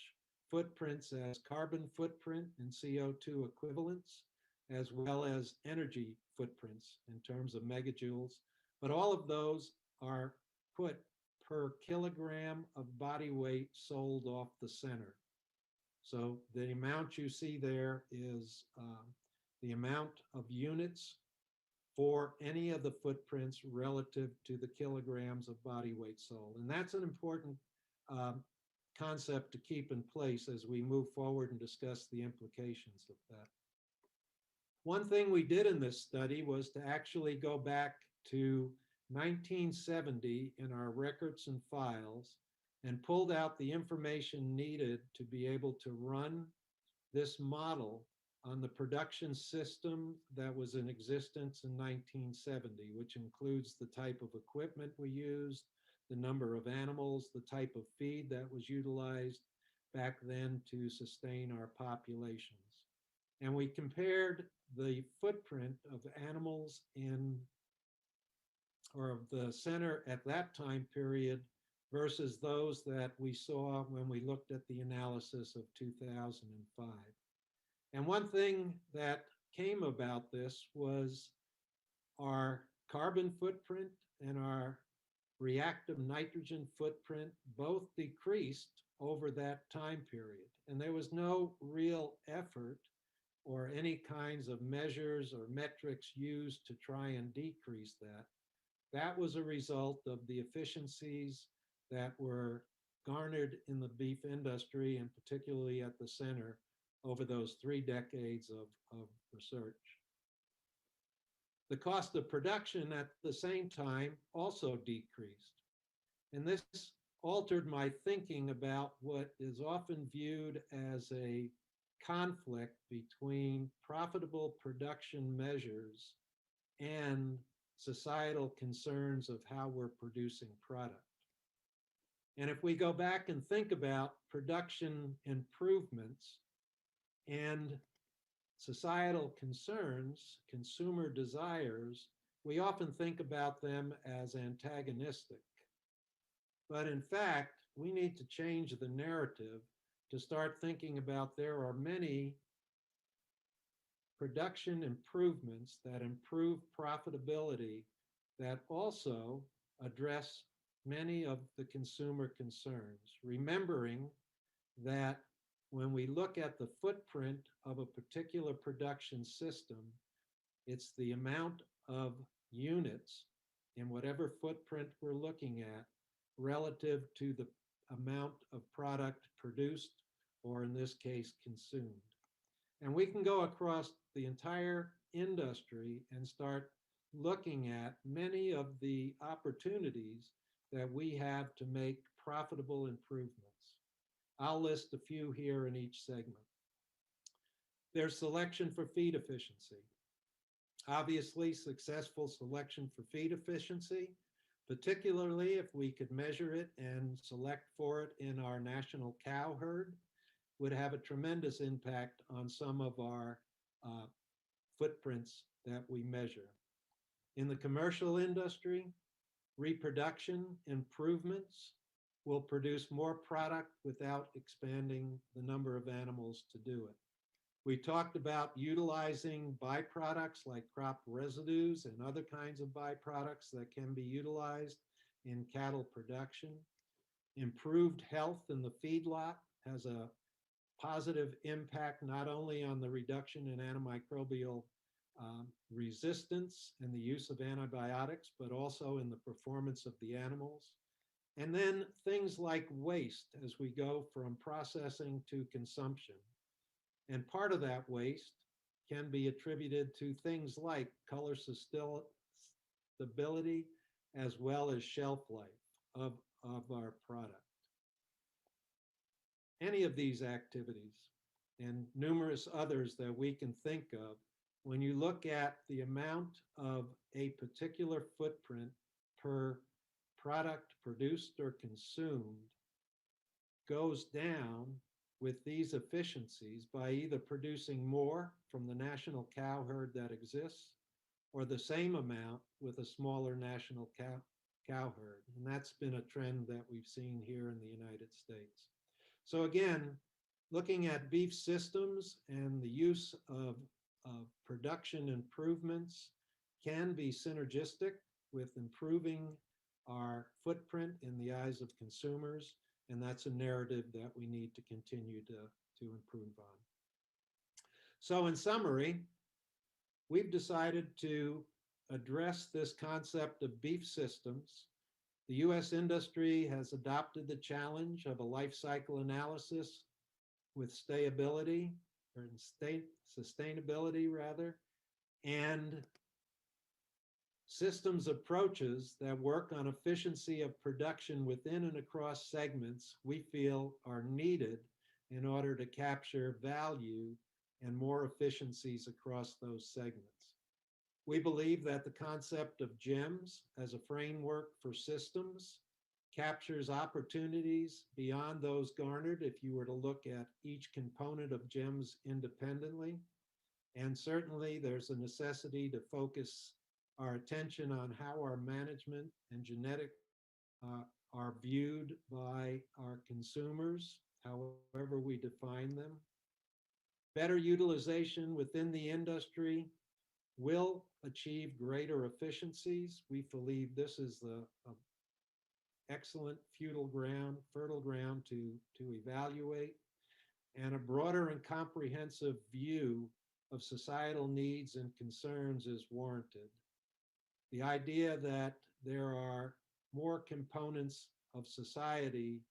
footprints as carbon footprint and CO2 equivalents, as well as energy footprints in terms of megajoules. But all of those are put per kilogram of body weight sold off the center. So the amount you see there is the amount of units for any of the footprints relative to the kilograms of body weight sold. And that's an important concept to keep in place as we move forward and discuss the implications of that. One thing we did in this study was to actually go back to 1970 in our records and files and pulled out the information needed to be able to run this model on the production system that was in existence in 1970, which includes the type of equipment we used, the number of animals, the type of feed that was utilized back then to sustain our populations. And we compared the footprint of animals in, or of the center at that time period versus those that we saw when we looked at the analysis of 2005. And one thing that came about this was our carbon footprint and our reactive nitrogen footprint both decreased over that time period. And there was no real effort or any kinds of measures or metrics used to try and decrease that. That was a result of the efficiencies that were garnered in the beef industry, and particularly at the center, over those 3 decades of research. The cost of production at the same time also decreased. And this altered my thinking about what is often viewed as a conflict between profitable production measures and societal concerns of how we're producing product. And if we go back and think about production improvements and societal concerns, consumer desires, we often think about them as antagonistic. But in fact, we need to change the narrative to start thinking about there are many production improvements that improve profitability that also address many of the consumer concerns, remembering that when we look at the footprint of a particular production system, it's the amount of units in whatever footprint we're looking at relative to the amount of product produced, or in this case, consumed. And we can go across the entire industry and start looking at many of the opportunities that we have to make profitable improvements. I'll list a few here in each segment. There's selection for feed efficiency. Obviously, successful selection for feed efficiency, particularly if we could measure it and select for it in our national cow herd, would have a tremendous impact on some of our footprints that we measure. In the commercial industry, reproduction improvements will produce more product without expanding the number of animals to do it. We talked about utilizing byproducts like crop residues and other kinds of byproducts that can be utilized in cattle production. Improved health in the feedlot has a positive impact not only on the reduction in antimicrobial resistance and the use of antibiotics, but also in the performance of the animals. And then things like waste as we go from processing to consumption. And part of that waste can be attributed to things like color stability as well as shelf life of our product. Any of these activities and numerous others that we can think of, when you look at the amount of a particular footprint per product produced or consumed, goes down with these efficiencies by either producing more from the national cow herd that exists or the same amount with a smaller national cow herd. And that's been a trend that we've seen here in the United States. So again, looking at beef systems and the use of production improvements can be synergistic with improving our footprint in the eyes of consumers, and that's a narrative that we need to continue to improve on. So in summary, we've decided to address this concept of beef systems. The U.S. industry has adopted the challenge of a life cycle analysis with sustainability rather, and systems approaches that work on efficiency of production within and across segments we feel are needed in order to capture value and more efficiencies across those segments. We believe that the concept of GEMS as a framework for systems captures opportunities beyond those garnered if you were to look at each component of GEMS independently. And certainly there's a necessity to focus our attention on how our management and genetic are viewed by our consumers, however we define them. Better utilization within the industry will achieve greater efficiencies. We believe this is the excellent fertile ground to evaluate, and a broader and comprehensive view of societal needs and concerns is warranted. The idea that there are more components of society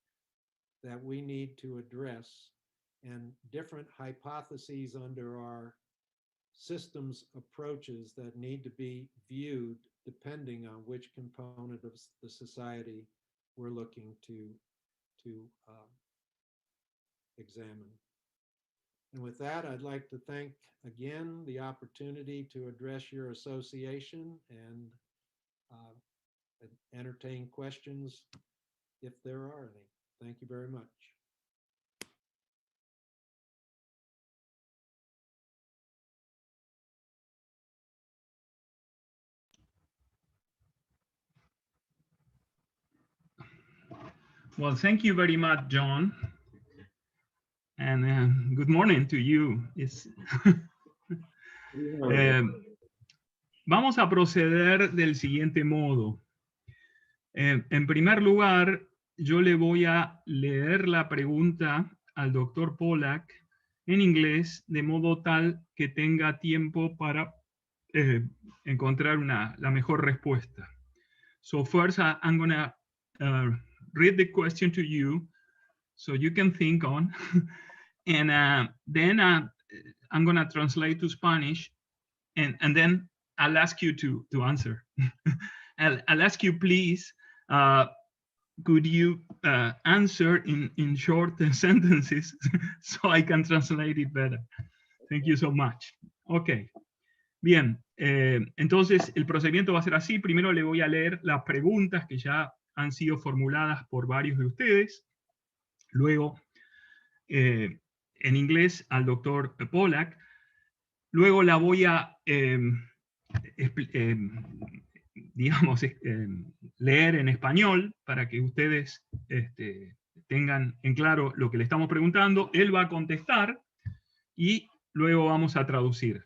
that we need to address and different hypotheses under our systems approaches that need to be viewed depending on which component of the society we're looking to examine. And with that, I'd like to thank again the opportunity to address your association and entertain questions if there are any. Thank you very much. Well, thank you very much, John. And good morning to you. Vamos a proceder del siguiente modo. En primer lugar, yo le voy a leer la pregunta al doctor Pollak en inglés, de modo tal que tenga tiempo para encontrar la mejor respuesta. So first, I'm going to read the question to you so you can think on, and then I'm going to translate to Spanish, and then I'll ask you to answer. I'll ask you, please, could you answer in short sentences so I can translate it better? Thank you so much. Okay. Bien, entonces el procedimiento va a ser así. Primero le voy a leer las preguntas que ya han sido formuladas por varios de ustedes. Luego, en inglés al doctor Pollak. Luego la voy a, leer en español para que ustedes tengan en claro lo que le estamos preguntando. Él va a contestar y luego vamos a traducir.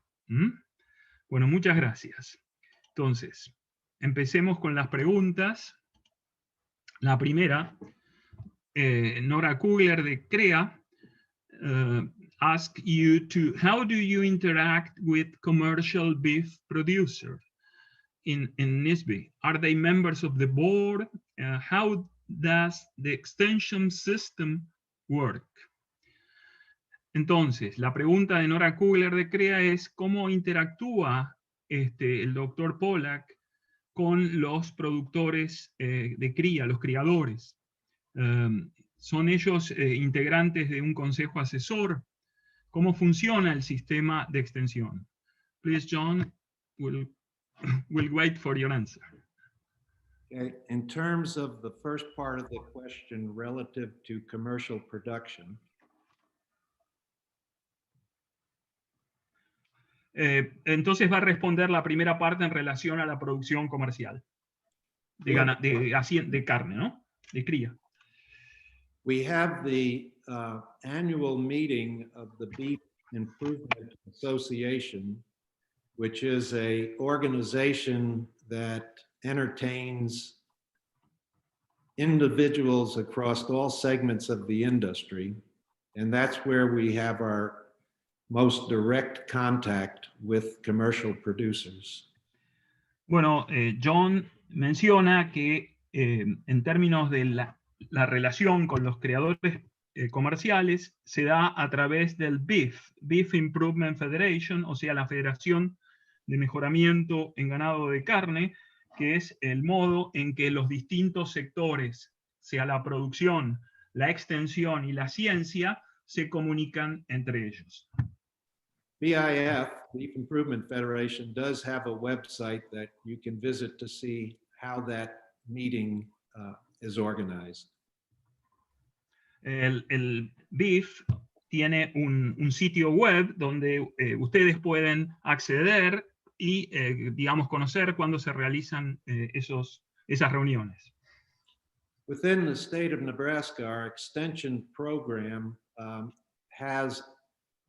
Bueno, muchas gracias. Entonces, empecemos con las preguntas. La primera, Nora Kugler de CREA ask you to, how do you interact with commercial beef producers in NISBE? Are they members of the board? How does the extension system work? Entonces, la pregunta de Nora Kugler de CREA es ¿cómo interactúa el doctor Pollak con los productores de cría, los criadores? ¿Son ellos integrantes de un consejo asesor? ¿Cómo funciona el sistema de extensión? Please, John, we'll wait for your answer. Okay. In terms of the first part of the question relative to commercial production, entonces va a responder la primera parte en relación a la producción comercial de carne, ¿no? De cría. We have the annual meeting of the Beef Improvement Association, which is an organization that entertains individuals across all segments of the industry. And that's where we have our most direct contact with commercial producers. Bueno, John menciona que en términos de la relación con los creadores comerciales se da a través del Beef Improvement Federation, o sea, la Federación de Mejoramiento en Ganado de Carne, que es el modo en que los distintos sectores, sea la producción, la extensión y la ciencia, se comunican entre ellos. BIF, Beef Improvement Federation, does have a website that you can visit to see how that meeting is organized. El BIF tiene un sitio web donde ustedes pueden acceder y, digamos, conocer cuándo se realizan esas reuniones. Within the state of Nebraska, our extension program has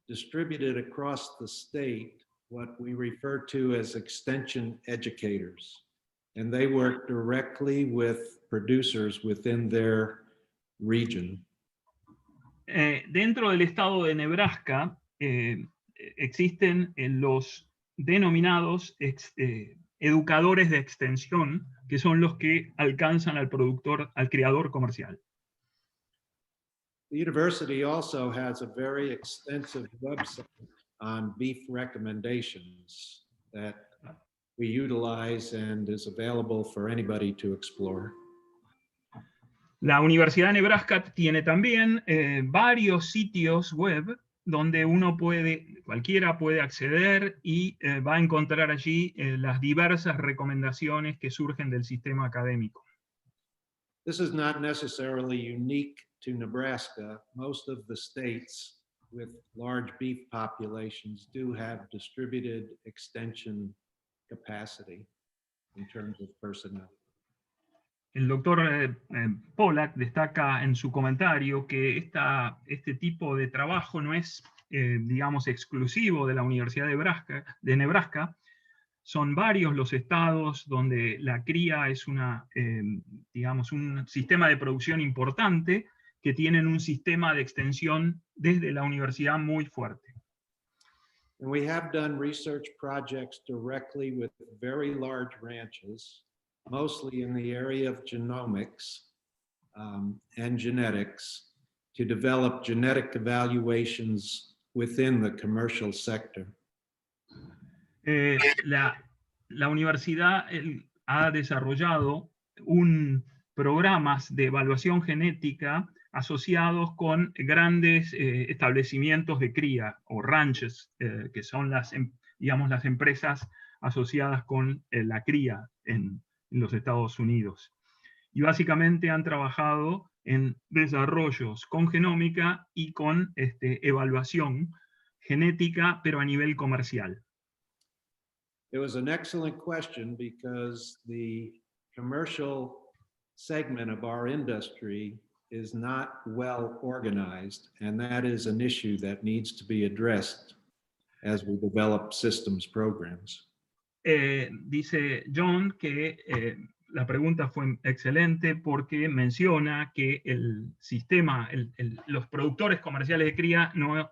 distributed across the state what we refer to as extension educators. And they work directly with producers within their region. Dentro del estado de Nebraska existen los denominados educadores de extensión, que son los que alcanzan al productor, al criador comercial. The university also has a very extensive website on beef recommendations that we utilize and is available for anybody to explore. La Universidad de Nebraska tiene también varios sitios web donde cualquiera puede acceder y va a encontrar allí las diversas recomendaciones que surgen del sistema académico. This is not necessarily unique to Nebraska. Most of the states with large beef populations do have distributed extension capacity in terms of personnel. El doctor Pollak destaca en su comentario que este tipo de trabajo no es, digamos, exclusivo de la Universidad de Nebraska. Son varios los estados donde la cría es digamos, un sistema de producción importante que tienen un sistema de extensión desde la universidad muy fuerte. And we have done research projects directly with very large ranches, mostly in the area of genomics and genetics, to develop genetic evaluations within the commercial sector. La universidad ha desarrollado programas de evaluación genética asociados con grandes establecimientos de cría o ranches, que son digamos, las empresas asociadas con la cría en los Estados Unidos. Y básicamente han trabajado en desarrollos con genómica y con evaluación genética, pero a nivel comercial. It was an excellent question because the commercial segment of our industry is not well organized, and that is an issue that needs to be addressed as we develop systems programs. Dice John que la pregunta fue excelente porque menciona que el sistema, los productores comerciales de cría no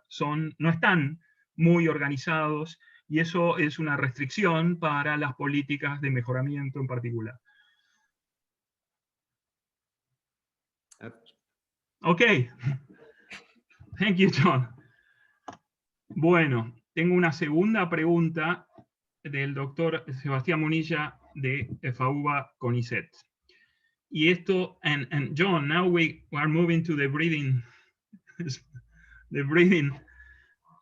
están muy organizados, y eso es una restricción para las políticas de mejoramiento en particular. Ok. Thank you, John. Bueno, tengo una segunda pregunta del doctor Sebastián Munilla de FAUBA CONICET. Y esto, and John, now we are moving to the breeding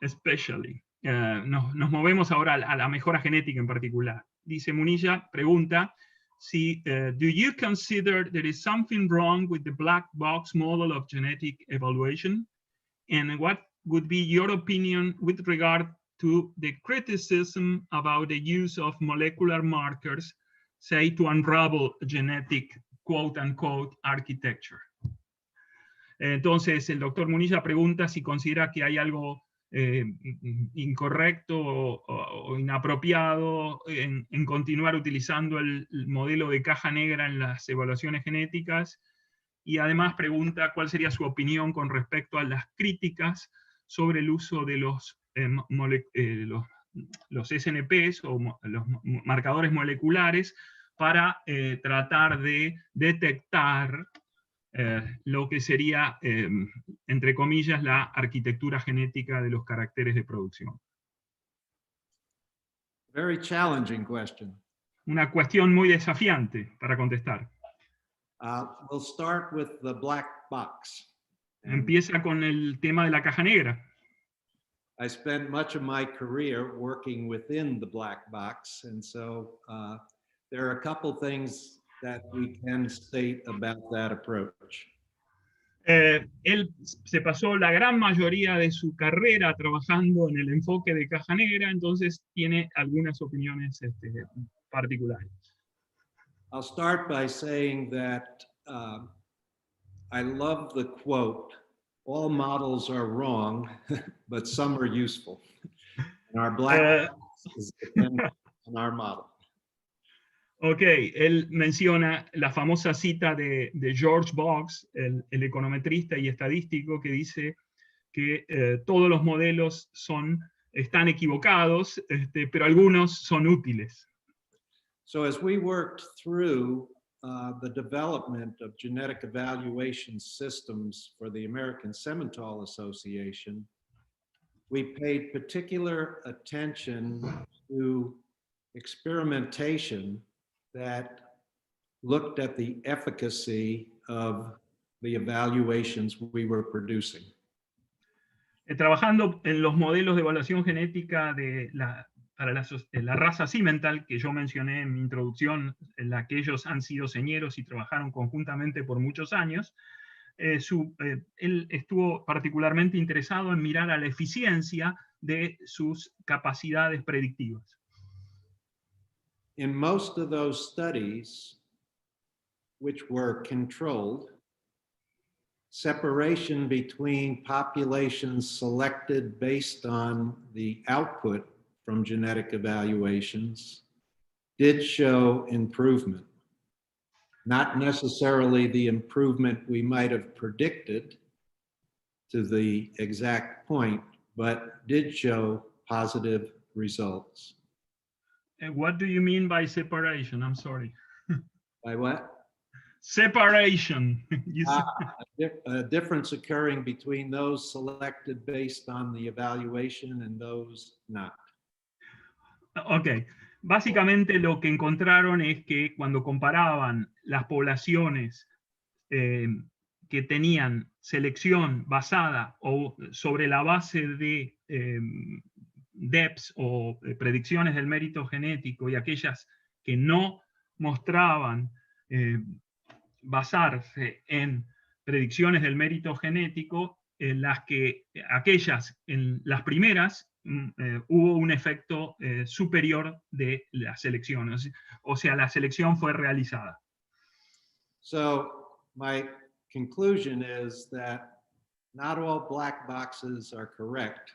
especially. Nos movemos ahora a la mejora genética en particular. Dice Munilla, pregunta, do you consider there is something wrong with the black box model of genetic evaluation? And what would be your opinion with regard to the criticism about the use of molecular markers, say, to unravel genetic quote-unquote architecture? Entonces, el doctor Munilla pregunta si considera que hay algo incorrecto o inapropiado en continuar utilizando el modelo de caja negra en las evaluaciones genéticas, y además pregunta cuál sería su opinión con respecto a las críticas sobre el uso de los SNPs o los marcadores moleculares para tratar de detectar lo que sería, entre comillas, la arquitectura genética de los caracteres de producción. Very challenging question. Una cuestión muy desafiante para contestar. We'll start with the black box. Empieza con el tema de la caja negra. I spent much of my career working within the black box, and so there are a couple things that we can state about that approach. Él se pasó la gran mayoría de su carrera trabajando en el enfoque de caja negra, entonces tiene algunas opiniones particulares. I'll start by saying that I love the quote, "All models are wrong, but some are useful." And our black box is dependent on our model. Ok, él menciona la famosa cita de George Box, el econometrista y estadístico, que dice que todos los modelos están equivocados, pero algunos son útiles. So as we worked through the development of genetic evaluation systems for the American Simmental Association, we paid particular attention to experimentation that looked at the efficacy of the evaluations we were producing. Trabajando en los modelos de evaluación genética para la raza cimental, que yo mencioné en mi introducción, en la que ellos han sido señeros y trabajaron conjuntamente por muchos años, él estuvo particularmente interesado en mirar a la eficiencia de sus capacidades predictivas. In most of those studies, which were controlled, separation between populations selected based on the output from genetic evaluations did show improvement. Not necessarily the improvement we might have predicted to the exact point, but did show positive results. What do you mean by separation? I'm sorry. By what? Separation. A difference occurring between those selected based on the evaluation and those not. Ok. Básicamente lo que encontraron es que cuando comparaban las poblaciones que tenían selección basada o sobre la base de DEPs o predicciones del mérito genético y aquellas que no mostraban basarse en predicciones del mérito genético, en aquellas, en las primeras, hubo un efecto superior de la selección, o sea, la selección fue realizada. So my conclusion is that not all black boxes are correct,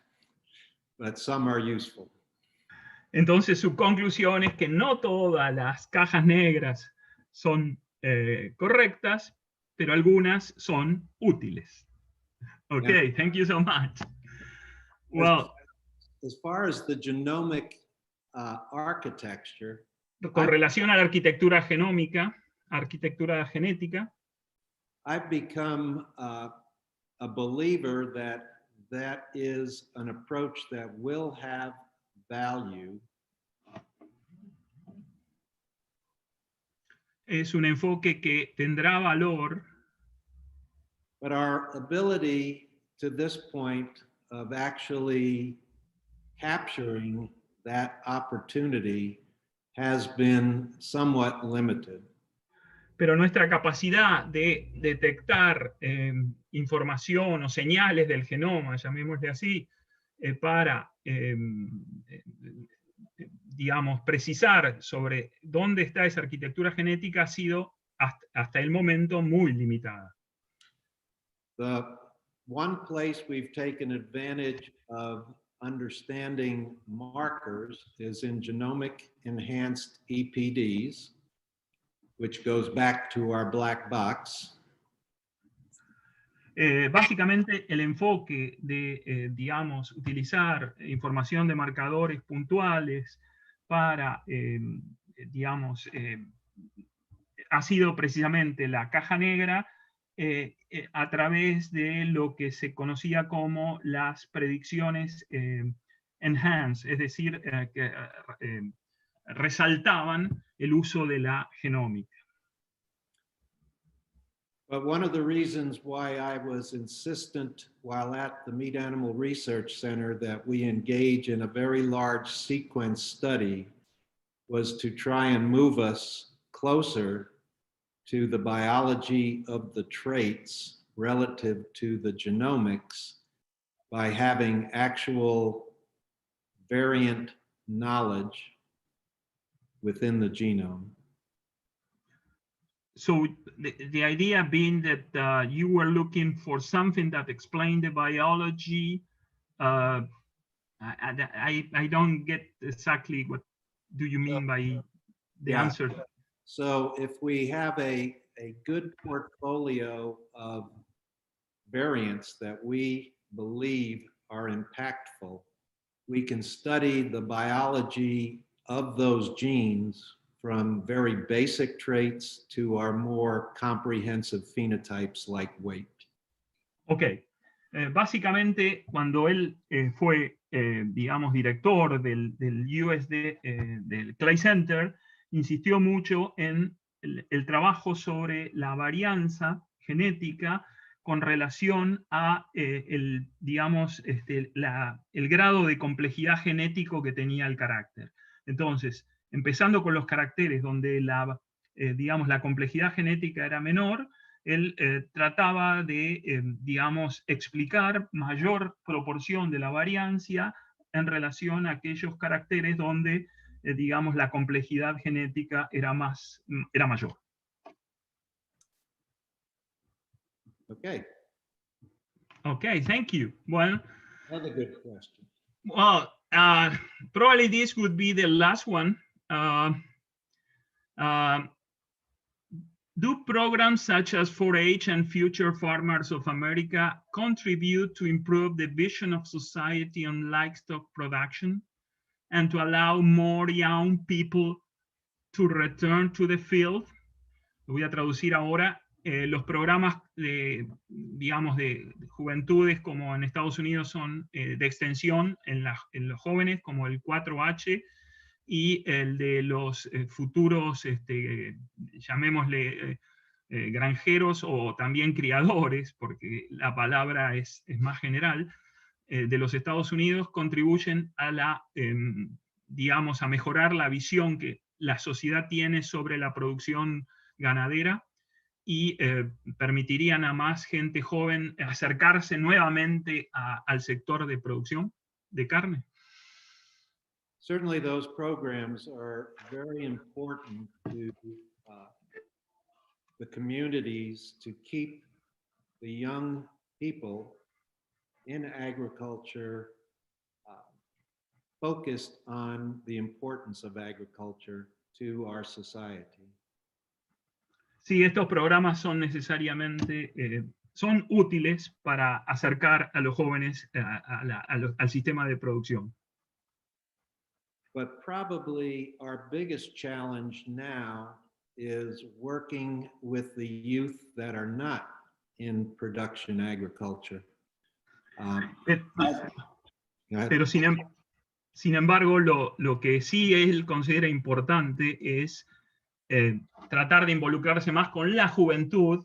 but some are useful. Entonces su conclusión es que no todas las cajas negras son correctas, pero algunas son útiles. Okay, yeah. Thank you so much. Well, as far as the genomic architecture, con relación a la arquitectura genómica, arquitectura genética, I've become a believer that that is an approach that will have value. Es un enfoque que tendrá valor. But our ability to this point of actually capturing that opportunity has been somewhat limited. Pero nuestra capacidad de detectar información o señales del genoma, llamémosle así, para, digamos, precisar sobre dónde está esa arquitectura genética ha sido hasta el momento muy limitada. The one place we've taken advantage of understanding markers is in genomic enhanced EPDs, which goes back to our black box. Básicamente el enfoque de, digamos, utilizar información de marcadores puntuales para, digamos, ha sido precisamente la caja negra a través de lo que se conocía como las predicciones enhanced, es decir, que resaltaban el uso de la genómica. But one of the reasons why I was insistent while at the Meat Animal Research Center that we engage in a very large sequence study was to try and move us closer to the biology of the traits relative to the genomics by having actual variant knowledge within the genome. So the idea being that you were looking for something that explained the biology. I don't get exactly what do you mean by the answer. So if we have a good portfolio of variants that we believe are impactful, we can study the biology of those genes from very basic traits to our more comprehensive phenotypes like weight. Ok, básicamente cuando él fue, digamos, director del USD, del Clay Center, insistió mucho en el trabajo sobre la varianza genética con relación a digamos, el grado de complejidad genético que tenía el carácter. Entonces, empezando con los caracteres donde digamos, la complejidad genética era menor, él trataba de, digamos, explicar mayor proporción de la variancia en relación a aquellos caracteres donde, digamos, la complejidad genética era mayor. Okay. Okay, thank you. Well, Another good question. Well, probably this would be the last one. Do programs such as 4-H and Future Farmers of America contribute to improve the vision of society on livestock production and to allow more young people to return to the field? Lo voy a traducir ahora. Los programas digamos, de juventudes como en Estados Unidos son de extensión en los jóvenes, como el 4H, y el de los futuros, llamémosle granjeros o también criadores, porque la palabra es más general, de los Estados Unidos, contribuyen a digamos, a mejorar la visión que la sociedad tiene sobre la producción ganadera y permitirían a más gente joven acercarse nuevamente al sector de producción de carne. Certainly those programs are very important to the communities to keep the young people in agriculture focused on the importance of agriculture to our society. Sí, estos programas son necesariamente, son útiles para acercar a los jóvenes al sistema de producción. But probably our biggest challenge now is working with the youth that are not in production agriculture. Pero sin embargo, lo que sí él considera importante es tratar de involucrarse más con la juventud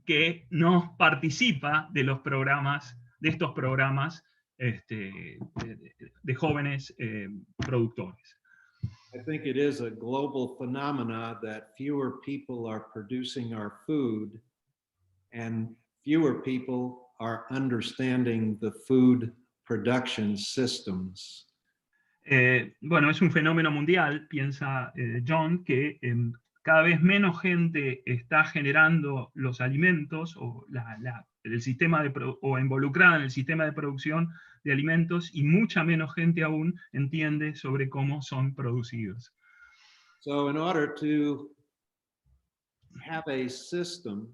que no participa de los programas, de estos programas de jóvenes productores. I think it is a global phenomena that fewer people are producing our food and fewer people are understanding the food production systems. Bueno, es un fenómeno mundial, piensa John, que cada vez menos gente está generando los alimentos o el sistema o involucrada en el sistema de producción de alimentos, y mucha menos gente aún entiende sobre cómo son producidos. So in order to have a system,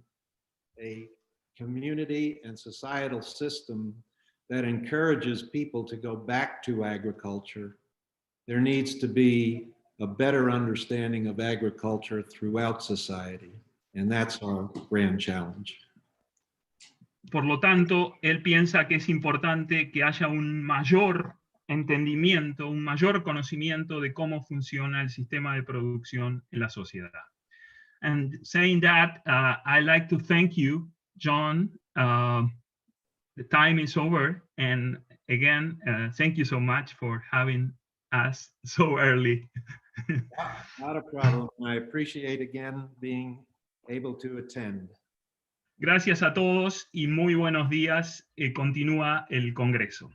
a community and societal system that encourages people to go back to agriculture, there needs to be a better understanding of agriculture throughout society. And that's our grand challenge. Por lo tanto, él piensa que es importante que haya un mayor entendimiento, un mayor conocimiento de cómo funciona el sistema de producción en la sociedad. And saying that, I'd like to thank you, John. The time is over, and again, thank you so much for having us so early. Not a problem. I appreciate again being able to attend. Gracias a todos y muy buenos días. Continúa el Congreso.